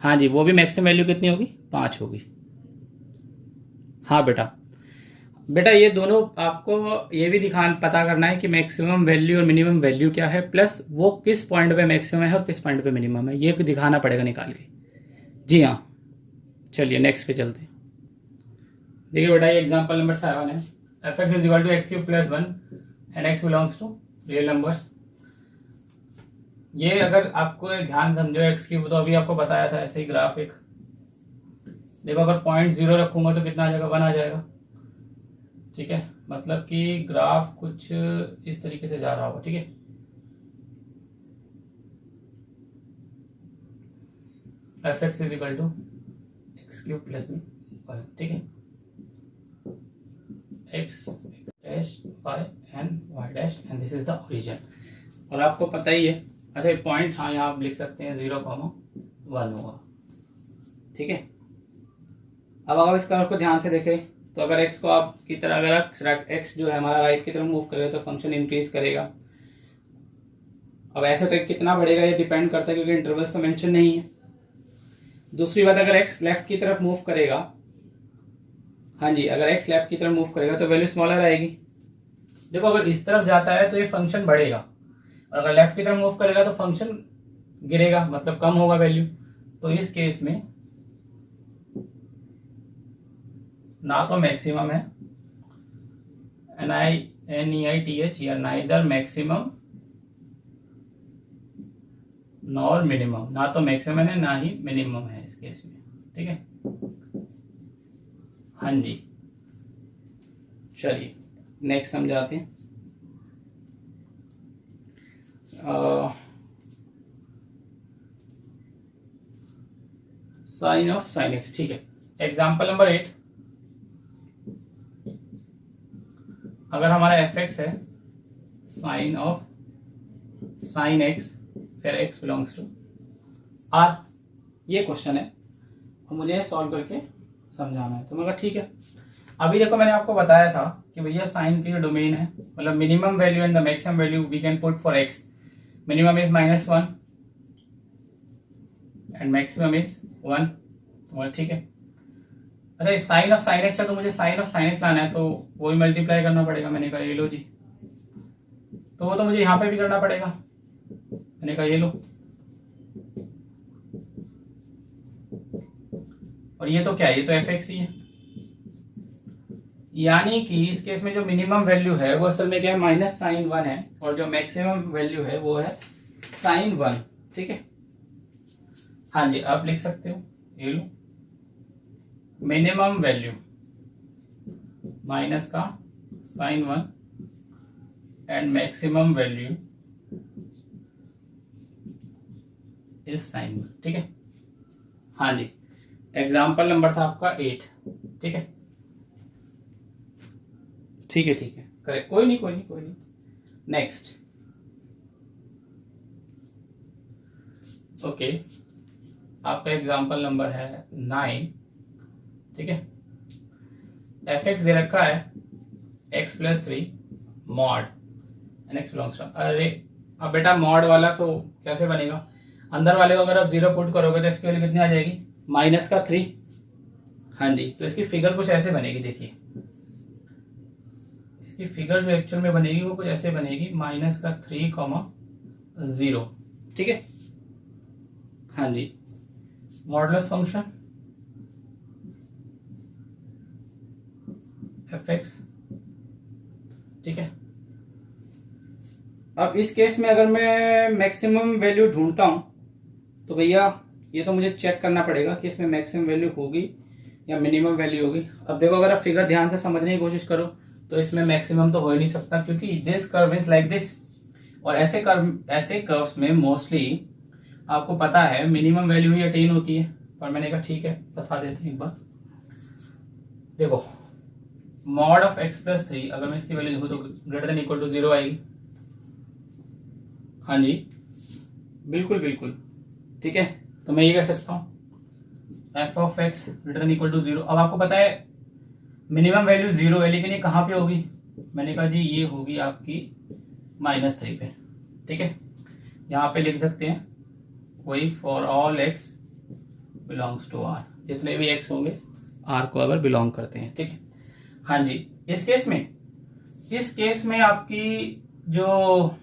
हाँ जी, वो भी मैक्सिमम वैल्यू कितनी होगी, 5 होगी। हाँ बेटा, बेटा ये दोनों आपको ये भी पता करना है कि मैक्सिमम वैल्यू और मिनिमम वैल्यू क्या है, प्लस वो किस पॉइंट पे मैक्सिमम है और किस पॉइंट पे मिनिमम है, ये दिखाना पड़ेगा निकाल के। जी हाँ, चलिए नेक्स्ट पे चलते हैं। देखिए बेटा, ये एग्जांपल नंबर 7 है, f x is equal to x³ + 1 and x belongs to real numbers. ये अगर आपको ध्यान समझो x³ तो अभी आपको बताया था ऐसे ही ग्राफ एक, देखो अगर 0.0 रखूंगा तो कितना आ जाएगा, 1 आ जाएगा। ठीक है, मतलब कि ग्राफ कुछ इस तरीके से जा रहा होगा। ठीक है, f x is equal to x³ + 1। ठीक है, x dash y and y dash and this is the origin. और आपको पता ही है, अच्छा पॉइंट, हाँ यहाँ आप लिख सकते हैं 0,1 होगा। ठीक है, अब अगर इस कर्व को ध्यान से देखें तो अगर x को आप की तरह, अगर x जो है हमारा राइट की तरफ मूव करेगा तो फंक्शन इंक्रीज करेगा। अब ऐसे तो कितना बढ़ेगा ये डिपेंड करता है क्योंकि इंटरवल्स तो मेंशन नहीं है। दूसरी बात, अगर x लेफ्ट की तरफ मूव करेगा, हाँ जी अगर x लेफ्ट की तरफ मूव करेगा तो वैल्यू स्मॉलर आएगी। देखो अगर इस तरफ जाता है तो ये फंक्शन बढ़ेगा, और अगर लेफ्ट की तरफ मूव करेगा तो फंक्शन गिरेगा, मतलब कम होगा वैल्यू। तो इस केस में ना तो मैक्सिमम है, NEITH, या नाइदर मैक्सिमम नॉर मिनिमम, ना तो मैक्सिमम है ना ही मिनिमम है इस केस में। ठीक है, हाँ जी चलिए नेक्स्ट समझाते हैं। Sine of sine x. ठीक है, एग्जाम्पल नंबर 8, अगर हमारा एफ एक्स है साइन ऑफ साइन एक्स फिर एक्स बिलोंग्स टू आर, ये क्वेश्चन है और मुझे सॉल्व करके समझाना है। तो मैं कहा ठीक है। अभी देखो मैंने आपको बताया था कि भैया साइन की जो डोमेन है, मतलब minimum value and the maximum value we can put for x, minimum is -1 and maximum is 1। ठीक है, अच्छा इस साइन ऑफ साइन एक्स है तो मुझे साइन ऑफ साइन एक्स लाना है, तो वो भी मल्टीप्लाई करना पड़ेगा। मैंने कहा ये लो जी, तो वो तो मुझे यहाँ पे भी करना पड़ेगा। मैंने कहा ये लो, और ये तो क्या है, ये तो एफ एक्स ही है। यानी कि इस केस में जो मिनिमम वैल्यू है वो असल में क्या है, माइनस साइन वन है, और जो मैक्सिमम वैल्यू है वो है साइन वन। ठीक है, हाँ जी, आप लिख सकते हो, ये लो, मिनिमम वैल्यू माइनस का sine one and maximum value is sine one. ठीक है, हाँ जी, एग्जाम्पल नंबर था आपका 8। ठीक है, ठीक है, ठीक है, करेक्ट, कोई नहीं, कोई नहीं, कोई नहीं। नेक्स्ट, ओके, आपका एग्जाम्पल नंबर है 9। ठीक है, एफ एक्स दे रखा है x plus 3 mod n x belongs to, अरे अब बेटा मॉड वाला तो कैसे बनेगा, अंदर वाले को अगर आप 0 पुट करोगे तो एक्स की वैल्यू कितनी आ जाएगी, माइनस का 3। हाँ जी, तो इसकी फिगर कुछ ऐसे बनेगी, देखिए इसकी फिगर जो एक्चुअल में बनेगी वो कुछ ऐसे बनेगी, माइनस का 3,0। ठीक है, हाँ जी, मॉडुलस फंक्शन एफ एक्स। ठीक है, अब इस केस में अगर मैं मैक्सिमम वैल्यू ढूंढता हूं तो भैया ये तो मुझे चेक करना पड़ेगा कि इसमें मैक्सिमम वैल्यू होगी या मिनिमम वैल्यू होगी। अब देखो, अगर आप फिगर ध्यान से समझने की कोशिश करो तो इसमें मैक्सिमम तो हो ही नहीं सकता, क्योंकि this curve is like this, और ऐसे कर्व्स में मोस्टली आपको पता है मिनिमम वैल्यू ही अटेन होती है। पर मैंने कहा ठीक है, बता देते हैं एक बार। देखो, मॉड ऑफ एक्स प्लस 3 अगर मैं इसकी वैल्यू लिखूं तो ग्रेटर देन इक्वल टू 0 आएगी। हाँ जी, बिल्कुल बिल्कुल, ठीक है, तो मैं ये कह सकता हूं f of x greater than equal to 0। अब आपको पता है मिनिमम वैल्यू 0 है, लेकिन ये कहाँ पे होगी, मैंने कहा जी ये होगी आपकी -3 पे। ठीक है, यहाँ पे लिख सकते हैं वही for all x belongs to r, जितने भी एक्स होंगे आर को अगर बिलोंग करते हैं। ठीक है, हाँ जी, इस केस में आपकी जो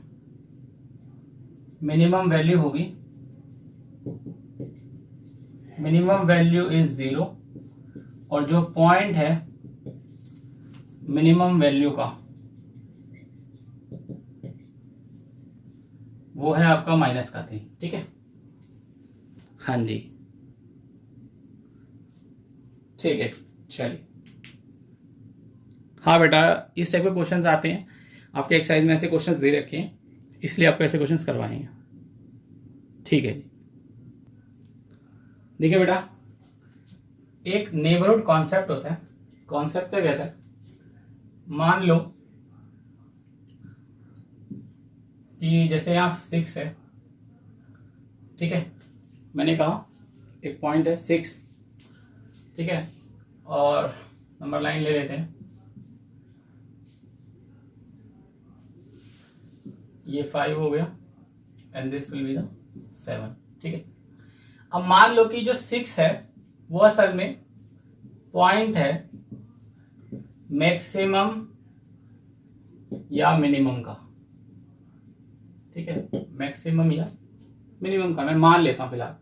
मिनिमम वैल्यू होगी, मिनिमम वैल्यू इज 0, और जो पॉइंट है मिनिमम वैल्यू का वो है आपका माइनस का 3। ठीक है, हाँ जी, ठीक है, चलिए। हाँ बेटा, इस टाइप के क्वेश्चंस आते हैं आपके एक्सरसाइज में, ऐसे क्वेश्चंस दे रखे हैं, इसलिए आपको ऐसे क्वेश्चंस करवाएंगे। ठीक है जी, देखिए बेटा, एक नेबरहुड कॉन्सेप्ट होता है। कॉन्सेप्ट क्या कहता है, मान लो कि जैसे यहाँ 6 है। ठीक है, मैंने कहा एक पॉइंट है 6। ठीक है, और नंबर लाइन ले लेते हैं, ये 5 हो गया and this will be the 7। ठीक है, अब मान लो कि जो 6 है वो असल में पॉइंट है मैक्सिमम या मिनिमम का। ठीक है, मैक्सिमम या मिनिमम का मैं मान लेता हूं फिलहाल।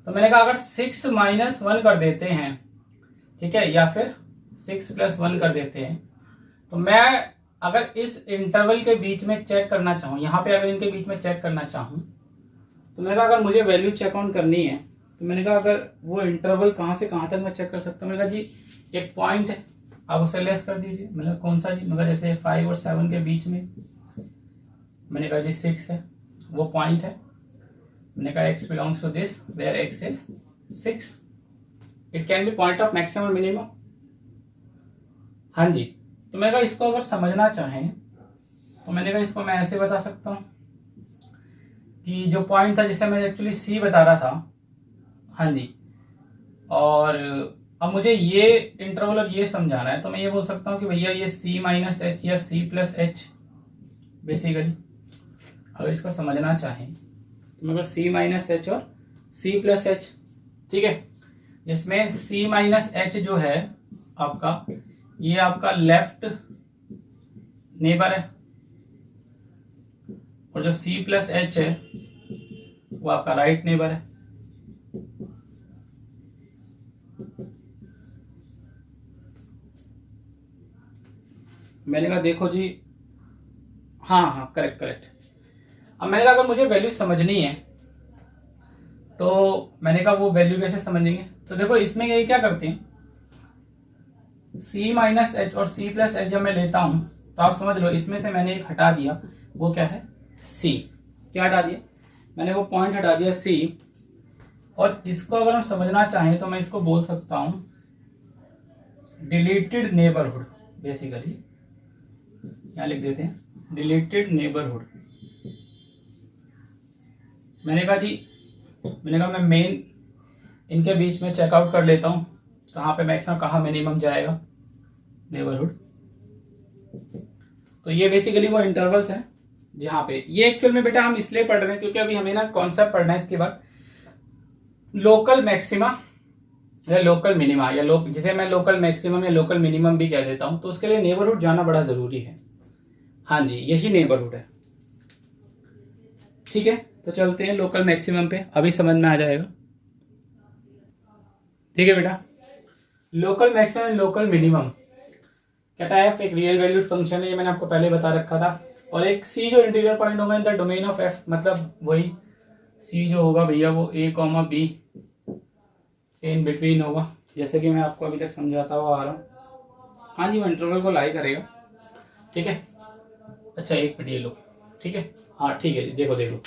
तो मैंने कहा अगर 6 - 1 कर देते हैं, ठीक है, या फिर 6 + 1 कर देते हैं, तो मैं अगर इस इंटरवल के बीच में चेक करना चाहूं, यहां पे अगर इनके बीच में चेक करना चाहूं, तो मैंने कहा अगर मुझे वैल्यू चेक आउट करनी है तो मैंने कहा अगर वो इंटरवल कहां से कहां तक मैं चेक कर सकता हूं। मैंने कहा जी एक पॉइंट है, आप उसे लेस कर दीजिए। मतलब कौन सा जी, मगर जैसे 5 और 7 के बीच में, मैंने कहा जी 6 है, वो पॉइंट है। मैंने कहा x belongs to this where x is 6, it can be point of maximum minimum. हाँ जी, तो मैंने कहा इसको अगर समझना चाहें तो मैंने कहा इसको मैं ऐसे बता सकता हूं कि जो पॉइंट था जिसे मैं एक्चुअली c बता रहा था, हाँ जी, और अब मुझे ये इंटरवल और ये समझाना है, तो मैं ये बोल सकता हूँ कि भैया ये c - h या c + h, बेसिकली अगर इसको समझना चाहें तो मेरे को c - h और c + h। ठीक है, जिसमें c - h जो है आपका, ये आपका लेफ्ट नेबर है, और जो c + h है वो आपका राइट नेबर है। मैंने कहा देखो जी, हाँ हाँ करेक्ट करेक्ट। अब मैंने कहा अगर मुझे वैल्यू समझनी है तो मैंने कहा वो वैल्यू कैसे समझेंगे, तो देखो इसमें ये क्या करते हैं, c माइनस एच और c प्लस एच जब मैं लेता हूं तो आप समझ लो इसमें से मैंने एक हटा दिया, वो क्या है c, क्या हटा दिया मैंने, वो पॉइंट हटा दिया c। और इसको अगर हम समझना चाहें तो मैं इसको बोल सकता हूं डिलीटेड नेबरहुड, बेसिकली यहां लिख देते हैं डिलीटेड नेबरहुड। मैंने कहा मैं मेन इनके बीच में चेकआउट कर लेता हूं कहाँ पे मैक्सिमम कहाँ मिनिमम जाएगा नेबरहुड। तो ये बेसिकली वो इंटरवल्स हैं जहां पे, ये एक्चुअल में बेटा हम इसलिए पढ़ रहे हैं क्योंकि अभी हमें ना कॉन्सेप्ट पढ़ना है इसके बाद लोकल मैक्सिमा या लोकल मिनिमा, या जिसे मैं लोकल मैक्सिमम या लोकल मिनिमम भी कह देता हूं, तो उसके लिए नेबरहुड जाना बड़ा जरूरी है। हाँ जी, यही नेबरहुड है। ठीक है, तो चलते हैं लोकल मैक्सिमम पे, अभी समझ में आ जाएगा। ठीक है बेटा, लोकल मैक्सिमम लोकल मिनिमम कहता है एक रियल वैल्यूड फंक्शन है, ये मैंने आपको पहले बता रखा था। और एक सी जो इंटीरियर पॉइंट होगा in the domain of F, मतलब वही सी जो होगा भैया वो ए कॉमा बी इन बिटवीन होगा, जैसे कि मैं आपको अभी तक समझाता हुआ आ रहा हूँ। हाँ जी, वो इंटरवल को लाई करेगा। ठीक है, अच्छा एक मिनट ये लो। ठीक है, हाँ ठीक है, देखो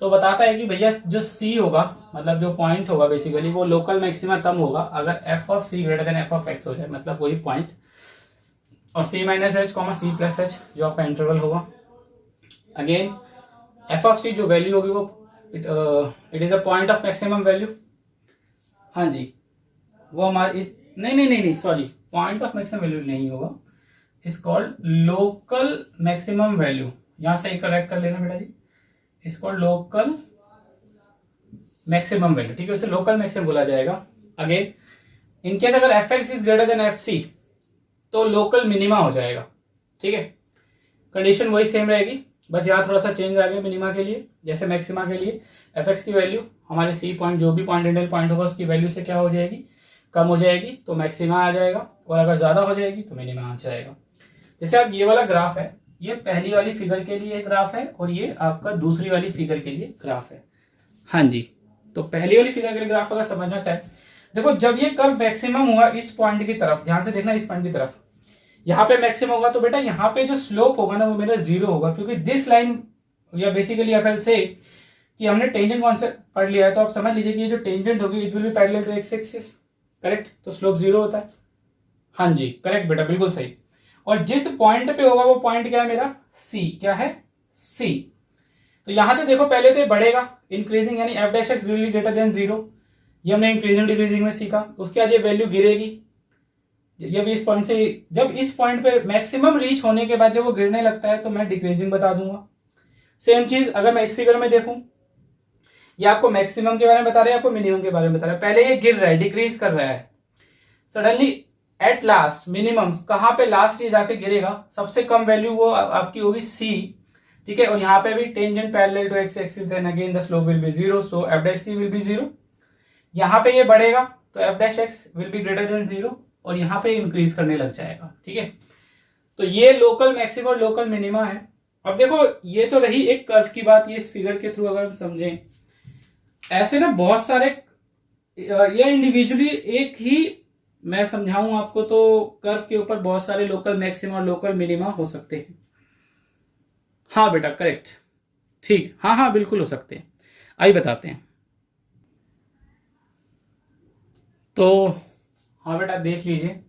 तो बताता है कि भैया जो सी होगा, मतलब जो पॉइंट होगा बेसिकली वो लोकल मैक्सिमा तब होगा अगर F of C greater than F of X हो जाए, मतलब वही पॉइंट। और C minus H comma C plus H जो आपका इंटरवल होगा, अगेन एफ ऑफ सी जो वैल्यू होगी वो it is a point of maximum value. हाँ जी, वो हमारे इस नहीं sorry, point of maximum value नहीं होगा, is called local maximum value. यहां से करेक्ट कर लेना बेटा जी, इसको लोकल मैक्सिमम वैल्यू। ठीक है, उसे लोकल मैक्सिमम बोला जाएगा। अगेन इनकेस अगर f x is greater than f c तो लोकल मिनिमा हो जाएगा। ठीक है, कंडीशन वही सेम रहेगी, बस यहाँ थोड़ा सा चेंज आ गया मिनिमा के लिए। जैसे मैक्सिमा के लिए एफ एक्स की वैल्यू हमारे सी पॉइंट जो भी पॉइंट इंडियल पॉइंट होगा उसकी वैल्यू से क्या हो जाएगी, कम हो जाएगी, तो मैक्सिमा आ जाएगा, और अगर ज्यादा हो जाएगी तो मिनिमा आ जाएगा। जैसे आप ये वाला ग्राफ है, ये पहली वाली फिगर के लिए ग्राफ है और ये आपका दूसरी वाली फिगर के लिए ग्राफ है। हाँ जी, तो पहली वाली फिगर के लिए ग्राफ अगर समझना चाहे, देखो जब ये कर्व मैक्सिमम हुआ इस पॉइंट की तरफ, ध्यान से देखना इस पॉइंट की तरफ, यहाँ पे मैक्सिमम होगा तो बेटा यहाँ पे जो स्लोप होगा ना वो मेरा जीरो होगा, क्योंकि दिस लाइन या बेसिकली एफ एल से कि हमने टेंजेंट कॉन्सेप्ट पढ़ लिया है, तो आप समझ लीजिए कि ये जो टेंजेंट होगी it will be parallel to x axis, correct, तो स्लोप जीरो होता है। हाँ जी करेक्ट बेटा, बिल्कुल सही। और जिस पॉइंट पे होगा वो पॉइंट क्या है मेरा, सी, क्या है सी। तो यहां से देखो पहले तो ये बढ़ेगा इंक्रीजिंग, यानी F dash x will be greater than zero, ये हमने इंक्रीजिंग डिक्रीजिंग में सीखा। उसके बाद ये वैल्यू गिरेगी, जब इस पॉइंट से, जब इस पॉइंट पे मैक्सिमम रीच होने के बाद जब वो गिरने लगता है तो मैं डिक्रीजिंग बता दूंगा। सेम चीज अगर मैं इस फिगर में देखूं, ये आपको मैक्सिमम के बारे में बता रहे हैं, आपको मिनिमम के बारे में बता रहे हैं। पहले ये गिर रहा है, डिक्रीज कर रहा है, सडनली एट लास्ट मिनिमम कहां पे लास्ट ये जाके गिरेगा, सबसे कम वैल्यू वो आपकी होगी सी। ठीक है, और यहाँ पे भी tangent parallel to x axis, then again the slope will be zero, so f dash c will be zero. यहाँ पे ये बढ़ेगा तो f dash x will be greater than zero, और यहाँ पे इंक्रीज करने लग जाएगा। ठीक है, तो ये लोकल मैक्सिमम और लोकल मिनिमा है। अब देखो ये तो रही एक कर्व की बात, ये इस फिगर के थ्रू अगर हम समझें, ऐसे ना बहुत सारे, ये इंडिविजुअली एक ही मैं समझाऊं आपको तो कर्व के ऊपर बहुत सारे लोकल मैक्सिमा और लोकल मिनिमा हो सकते हैं। हाँ बेटा करेक्ट, ठीक, हाँ हाँ बिल्कुल हो सकते हैं, आइए बताते हैं। तो हाँ बेटा देख लीजिए,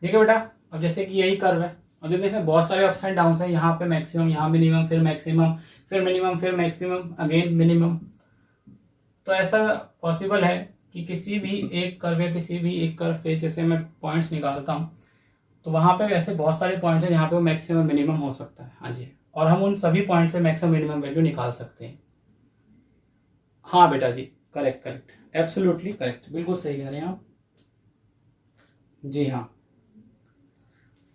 देखिए बेटा, अब जैसे कि यही कर्व है, और देखिए इसमें बहुत सारे अप्स एंड डाउन्स हैं, यहाँ पे मैक्सिमम, यहाँ मिनिमम, फिर मैक्सिमम, फिर मिनिमम, फिर मैक्सिमम, अगेन मिनिमम। तो ऐसा पॉसिबल है कि किसी भी एक कर्व या किसी भी एक कर्व पे, जैसे मैं पॉइंट्स निकालता हूँ, तो वहां पे ऐसे बहुत सारे पॉइंट्स हैं जहाँ पे वो मैक्सिमम मिनिमम हो सकता है। हाँ जी, और हम उन सभी पॉइंट पे मैक्सिमम मिनिमम वैल्यू निकाल सकते हैं। हाँ बेटा जी, करेक्ट करेक्ट, एब्सोल्युटली करेक्ट, बिल्कुल सही कह रहे हैं आप। जी हाँ,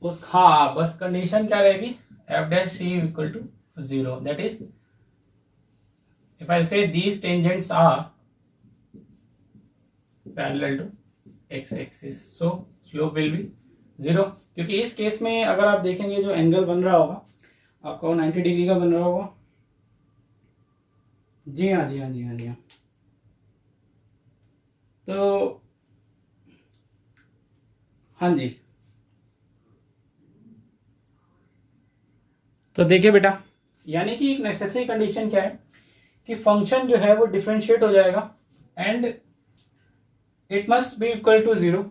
हाँ बस कंडीशन क्या रहेगी, f dash c equal to 0, that is if I say these tangents are parallel to x axis, so slope will be 0। क्योंकि इस केस में अगर आप देखेंगे जो एंगल बन रहा होगा आपका वो 90 डिग्री का बन रहा होगा। जी हाँ जी हाँ जी हाँ जी हाँ। तो हाँ जी, तो देखिए बेटा, यानी कि एक नेसेसरी कंडीशन क्या है कि फंक्शन जो है वो डिफरेंशिएट हो जाएगा and it must be equal to 0,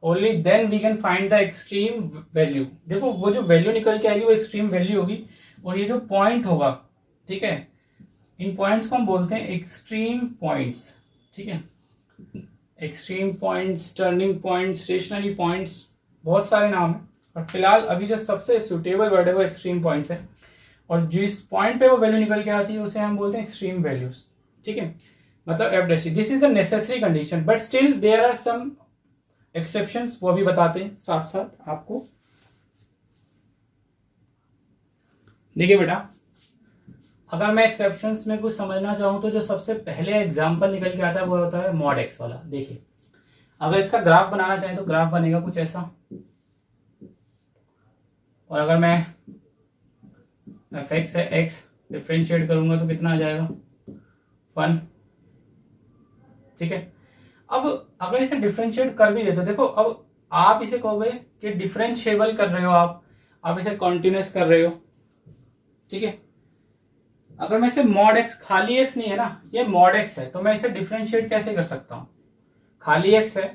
only then we can find the extreme value. देखो वो जो वैल्यू निकल के आएगी वो एक्सट्रीम वैल्यू होगी, और ये जो पॉइंट होगा, ठीक है, इन पॉइंट्स को हम बोलते हैं एक्सट्रीम पॉइंट्स। ठीक है, extreme points, turning points, stationary points, बहुत सारे नाम है, और फिलहाल अभी जो सबसे सुटेबल वर्ड है वो एक्सट्रीम पॉइंट्स है, और जिस पॉइंट पे वो वैल्यू निकल के आती है उसे हम बोलते हैं एक्सट्रीम वैल्यूज। ठीक है, मतलब f dash, this is the necessary condition, but still there are some exceptions, वो भी बताते हैं साथ साथ आपको। देखिए बेटा, अगर मैं एक्सेप्शंस में कुछ समझना चाहूं तो जो सबसे पहले एग्जांपल निकल के आता है वो होता है मॉड एक्स वाला। देखिए, अगर इसका ग्राफ बनाना चाहें तो ग्राफ बनेगा कुछ ऐसा, और अगर मैं एफ एक्स है एक्स डिफ्रेंशिएट करूंगा तो कितना आ जाएगा 1। ठीक है, अब अगर इसे डिफ्रेंशिएट कर भी दे तो देखो, अब आप इसे कहोगे कि डिफरेंशिएबल कर रहे हो आप इसे कॉन्टिन्यूस कर रहे हो। ठीक है, अगर मैं इसे मॉड एक्स, खाली एक्स नहीं है ना, ये मॉड एक्स है, तो मैं इसे डिफरेंशिएट कैसे कर सकता हूं, खाली एक्स है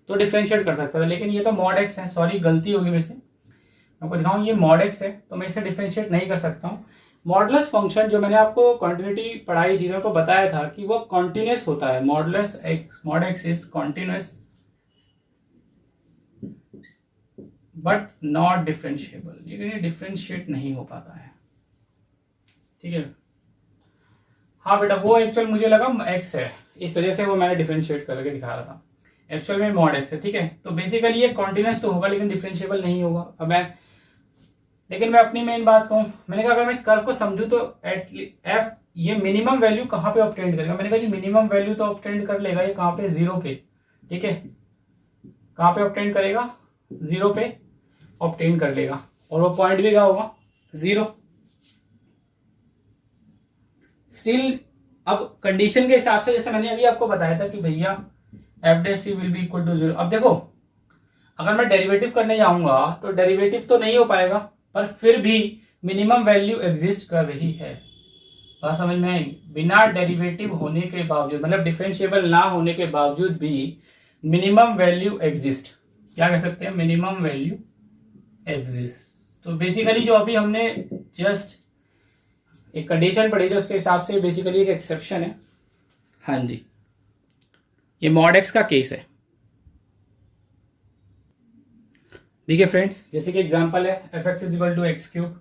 तो डिफरेंशिएट कर सकता था, लेकिन ये तो मॉड एक्स है, सॉरी गलती होगी मेरे से, आपको दिखाऊं, ये मॉड एक्स है तो मैं इसे डिफरेंशिएट नहीं कर सकता हूं। मॉडुलस फंक्शन जो मैंने आपको कॉन्टिन्यूटी पढ़ाई थी, आपको बताया था कि वो कॉन्टिन्यूस होता है, modulus x, mod x is continuous but not differentiable, लेकिन ये डिफरेंशिएट नहीं हो पाता है। ठीक है, हाँ बेटा, वो एक्चुअल मुझे लगा एक्स है, इस वजह से वो मैंने डिफरेंशिएट करके दिखा रहा था, एक्चुअल में मॉड एक्स है। ठीक है, तो बेसिकली ये कॉन्टिन्यूस तो होगा लेकिन डिफरेंशिएबल नहीं होगा। अब लेकिन मैं अपनी मेन बात कहूं, मैंने कहा अगर मैं इस कर्व को समझूं तो एफ ये मिनिमम वैल्यू कहां पे ऑब्टेन करेगा, मैंने कहा जी मिनिमम वैल्यू तो ऑब्टेन कर लेगा ये कहां पे, 0 पे। ठीक है, कहां पे ऑब्टेन करेगा, 0 पे ऑब्टेन कर लेगा, और वो पॉइंट भी क्या होगा, 0। स्टिल अब कंडीशन के हिसाब से, जैसे मैंने अभी आपको बताया था कि भैया f dash c will be equal to 0। अब देखो, अगर मैं डेरिवेटिव करने जाऊंगा तो डेरिवेटिव तो नहीं हो पाएगा, पर फिर भी मिनिमम वैल्यू एग्जिस्ट कर रही है। बात समझ में आई, बिना डेरिवेटिव होने के बावजूद, मतलब डिफरेंशिएबल ना होने के बावजूद भी मिनिमम वैल्यू एग्जिस्ट, क्या कह सकते हैं, मिनिमम वैल्यू एग्जिस्ट। तो बेसिकली जो अभी हमने जस्ट एक कंडीशन पढ़ी थी उसके हिसाब से बेसिकली एक एक्सेप्शन है। हाँ जी, ये मॉड एक्स का केस है। देखिए फ्रेंड्स, जैसे कि एग्जांपल है f x is equal to x cube.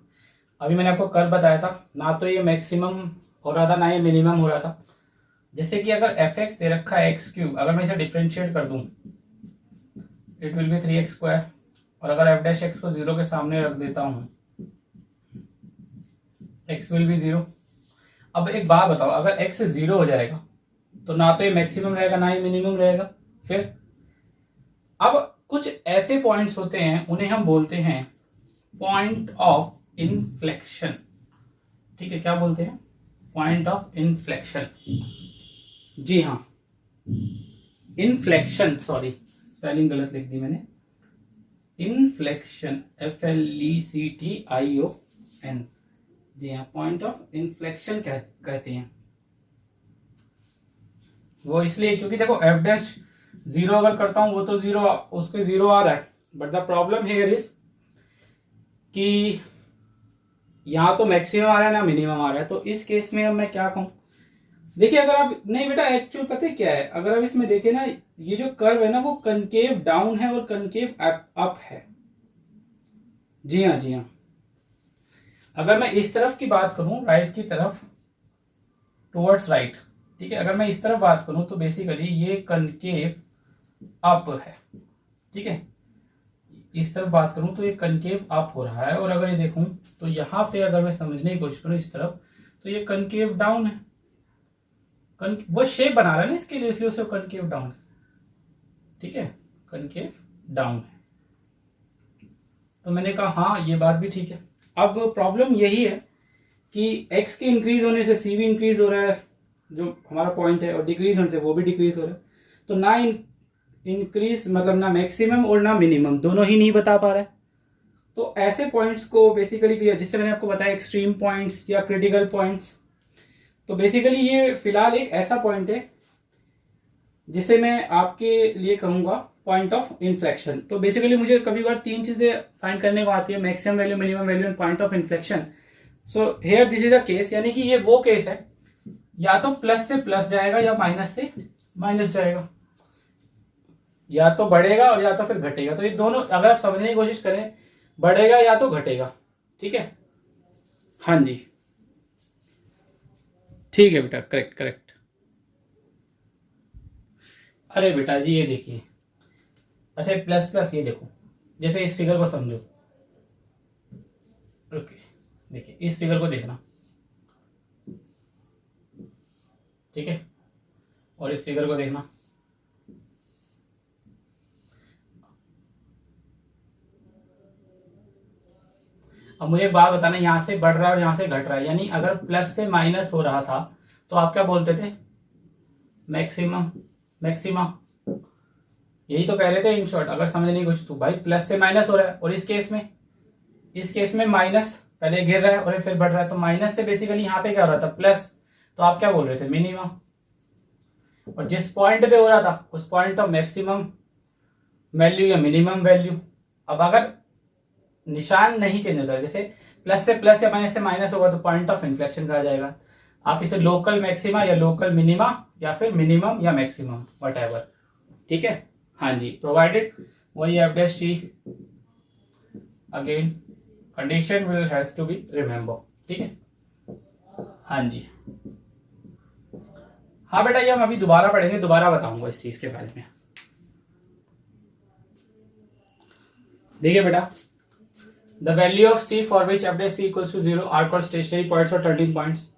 अभी मैंने आपको कर्व बताया था, ना तो ये मैक्सिमम हो रहा था ना ये मिनिमम हो रहा था। जैसे कि अगर एफ एक्स दे रखा है एक्स क्यूब, अगर मैं इसे डिफरेंशिएट कर दूं it will B 3x square, और अगर एफ डैश एक्स को 0 के सामने रख देता हूं x विल बी 0। अब एक बात बताओ, अगर x 0 हो जाएगा तो ना तो ये मैक्सिमम रहेगा ना ही मिनिमम रहेगा। फिर अब कुछ ऐसे पॉइंट्स होते हैं उन्हें हम बोलते हैं पॉइंट ऑफ इनफ्लेक्शन। ठीक है, क्या बोलते हैं, पॉइंट ऑफ इनफ्लेक्शन। जी हाँ, इनफ्लेक्शन, सॉरी स्पेलिंग गलत लिख दी मैंने, इनफ्लेक्शन, FLECTION। जी हाँ, पॉइंट ऑफ इनफ्लेक्शन कहते हैं वो, इसलिए क्योंकि देखो एफ डैश 0 अगर करता हूं वो तो 0, उसके 0 आ रहा है, but the problem here is कि यहां तो मैक्सिमम आ रहा है ना मिनिमम आ रहा है। तो इस केस में अब मैं क्या कहूं, देखिए अगर आप, नहीं बेटा एक्चुअल पता है क्या है, अगर आप इसमें देखें ना, ये जो कर्व है ना वो कनकेव डाउन है और कनकेव अप है। जी हाँ, जी हाँ। अगर मैं इस तरफ की बात करूं, राइट की तरफ, टुवर्ड्स राइट, ठीक है, अगर मैं इस तरफ बात करूं तो बेसिकली ये कनकेव अप है, ठीक है। इस तरफ बात करूं तो ये कनकेव अप हो रहा है, और अगर ये देखूं तो यहाँ पे अगर मैं समझने की कोशिश करूं इस तरफ, तो ये कनकेव डाउन है। वो शेप बना रहा है ना इसके लिए, इसलिए उसे कनकेव डाउन है, ठीक है, कनकेव डाउन है। तो मैंने कहा हाँ ये बात भी ठीक है। अब प्रॉब्लम यही है कि x के इंक्रीज होने से c भी इंक्रीज हो रहा है, जो हमारा पॉइंट है, और डिक्रीज होने से वो भी डिक्रीज हो रहा है। तो ना इंक्रीज मतलब ना मैक्सिमम और ना मिनिमम, दोनों ही नहीं बता पा रहा है। तो ऐसे पॉइंट्स को बेसिकली दिया, जिससे मैंने आपको बताया एक्सट्रीम पॉइंट्स या क्रिटिकल पॉइंट्स। तो बेसिकली ये फिलहाल एक ऐसा पॉइंट है जिसे मैं आपके लिए कहूंगा पॉइंट ऑफ इन्फ्लेक्शन। तो बेसिकली मुझे कभी बार तीन चीजें फाइंड करने को आती है, maximum value, minimum value and point of inflection. So here this is a case, यानी कि ये वो केस है, या तो प्लस से प्लस जाएगा या माइनस से माइनस जाएगा, या तो बढ़ेगा और या तो फिर घटेगा। तो ये दोनों अगर आप समझने की कोशिश करें, बढ़ेगा या तो घटेगा, ठीक है। हाँ जी, ठीक है बेटा, करेक्ट करेक्ट। अरे बेटा जी ये देखिए, अच्छा प्लस प्लस, ये देखो, जैसे इस फिगर को समझो, ओके, देखिए इस फिगर को देखना, ठीक है, और इस फिगर को देखना। अब मुझे एक बात बताना, यहां से बढ़ रहा है और यहां से घट रहा है, यानी अगर प्लस से माइनस हो रहा था तो आप क्या बोलते थे, मैक्सिमम मैक्सिमा, यही तो कह रहे थे इन शॉर्ट। अगर समझने की कोशिश, तो भाई प्लस से माइनस हो रहा है, और इस केस में माइनस पहले गिर रहा है और फिर बढ़ रहा है, तो माइनस से बेसिकली यहाँ पे क्या हो रहा था, प्लस, तो आप क्या बोल रहे थे, मिनिमा। और जिस पॉइंट पे हो रहा था उस पॉइंट ऑफ मैक्सिमम वैल्यू या मिनिमम वैल्यू। अब अगर निशान नहीं चेंज होता है, जैसे प्लस से प्लस या माइनस से माइनस होगा, तो पॉइंट ऑफ इन्फ्लेक्शन कहा जाएगा। आप इसे लोकल मैक्सिमा या लोकल मिनिमा या फिर मिनिमम या मैक्सिमम व्हाटएवर, ठीक है। हाँ जी, प्रोवाइडेड वही f dash c, again condition will has to be remember, ठीक है। हाँ जी, हाँ बेटा, ये हम अभी दोबारा पढ़ेंगे, दोबारा बताऊंगा इस चीज के बारे में। देखिए बेटा, the value of c for which f dash c equals to 0 are called stationary points और टर्निंग पॉइंट्स।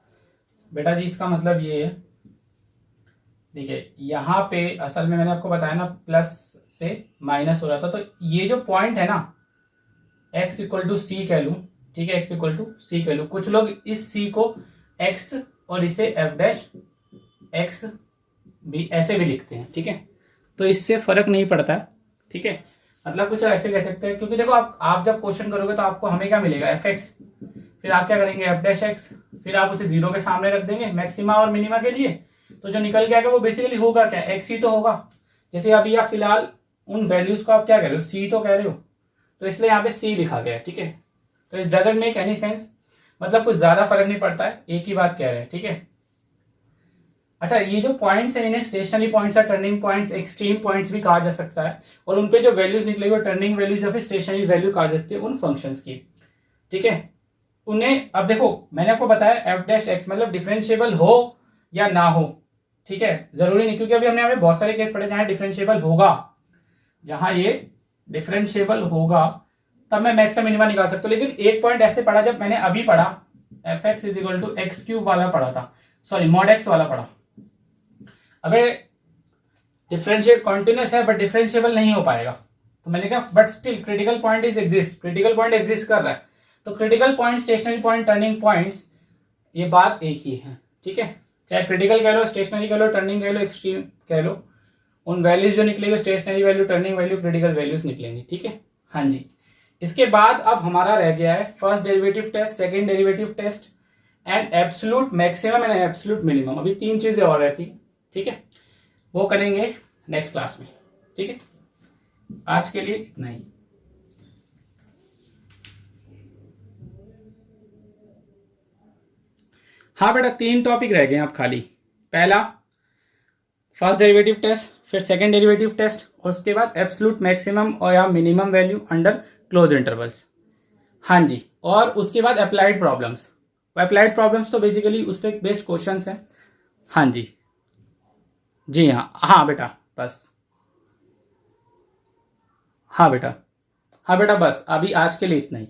बेटा जी इसका मतलब ये है, देखिए यहाँ पे असल में मैंने आपको बताया ना, प्लस से माइनस हो रहा था, तो ये जो पॉइंट है ना, x इक्वल टू सी कह लूं, ठीक है, x इक्वल टू सी कह लूं। कुछ लोग इस c को x और इसे f डैश x भी ऐसे भी लिखते हैं, ठीक है, तो इससे फर्क नहीं पड़ता है, ठीक है। मतलब कुछ ऐसे कह सकते हैं, क्योंकि देखो आप जब क्वेश्चन करोगे तो आपको हमें क्या मिलेगा, fx, फिर आप क्या करेंगे, f डैश x, फिर आप उसे 0 के सामने रख देंगे मैक्सिमा और मिनिमा के लिए, तो जो निकल के आएगा वो बेसिकली होगा क्या, x ही तो होगा। जैसे अभी आप फिलहाल उन वैल्यूज को आप क्या कह रहे हो, c तो कह रहे हो, तो इसलिए यहाँ पे c लिखा गया है, ठीक है। तो it doesn't make any sense, मतलब कुछ ज्यादा फर्क नहीं पड़ता है, एक ही बात कह रहे हैं, ठीक है। अच्छा, ये जो पॉइंट्स हैं इन्हें स्टेशनरी पॉइंट्स या टर्निंग पॉइंट्स, एक्सट्रीम पॉइंट्स भी कहा जा सकता है, और उनपे जो वैल्यूज निकलेगी वो टर्निंग वैल्यूज या फिर स्टेशनरी वैल्यू कहा जाती है उन फंक्शंस की, ठीक है। उन्हें अब देखो मैंने आपको बताया एफ डैश एक्स मतलब डिफरेंशिएबल हो या ना हो, ठीक है, जरूरी नहीं, क्योंकि अभी हमने बहुत सारे केस पढ़े जहां डिफरेंशिएबल होगा, जहां ये डिफरेंशिएबल होगा तब मैं मैक्स मिनिमा निकाल सकता हूं। लेकिन एक पॉइंट ऐसे पढ़ा, जब मैंने अभी पढ़ा f x is equal to x cube वाला पढ़ा था, सॉरी मॉड एक्स वाला पढ़ा। अबे डिफरेंशिएट कॉन्टिन्यूस है बट डिफरेंशिएबल नहीं हो पाएगा, तो मैंने कहा but still critical point is exist, critical point exist कर रहा है। तो critical point, stationary point, turning points, ये बात एक ही है, ठीक है। चाहे क्रिटिकल कह लो, स्टेशनरी कह लो, टर्निंग कह लो, एक्सट्रीम कह लो, उन वैल्यूज जो निकलेगी stationary value, turning value, critical values निकलेंगी, ठीक है। हाँ जी, इसके बाद अब हमारा रह गया है first derivative test, second derivative test and absolute maximum and absolute minimum. अभी तीन चीजें और रहती, ठीक है, वो करेंगे नेक्स्ट क्लास में, ठीक है। आज के लिए इतना ही। हाँ बेटा, तीन टॉपिक रह गए आप खाली, पहला फर्स्ट डेरिवेटिव टेस्ट, फिर सेकंड डेरिवेटिव टेस्ट, और उसके बाद एब्सोल्यूट मैक्सिमम और या minimum value under close intervals. हाँ जी, और उसके बाद अप्लाइड प्रॉब्लम्स। अप्लाइड प्रॉब्लम्स तो बेसिकली उस पर बेस्ड क्वेश्चंस हैं। हाँ जी, जी हाँ, हाँ बेटा बस। हाँ बेटा, हाँ बेटा बस अभी आज के लिए इतना ही।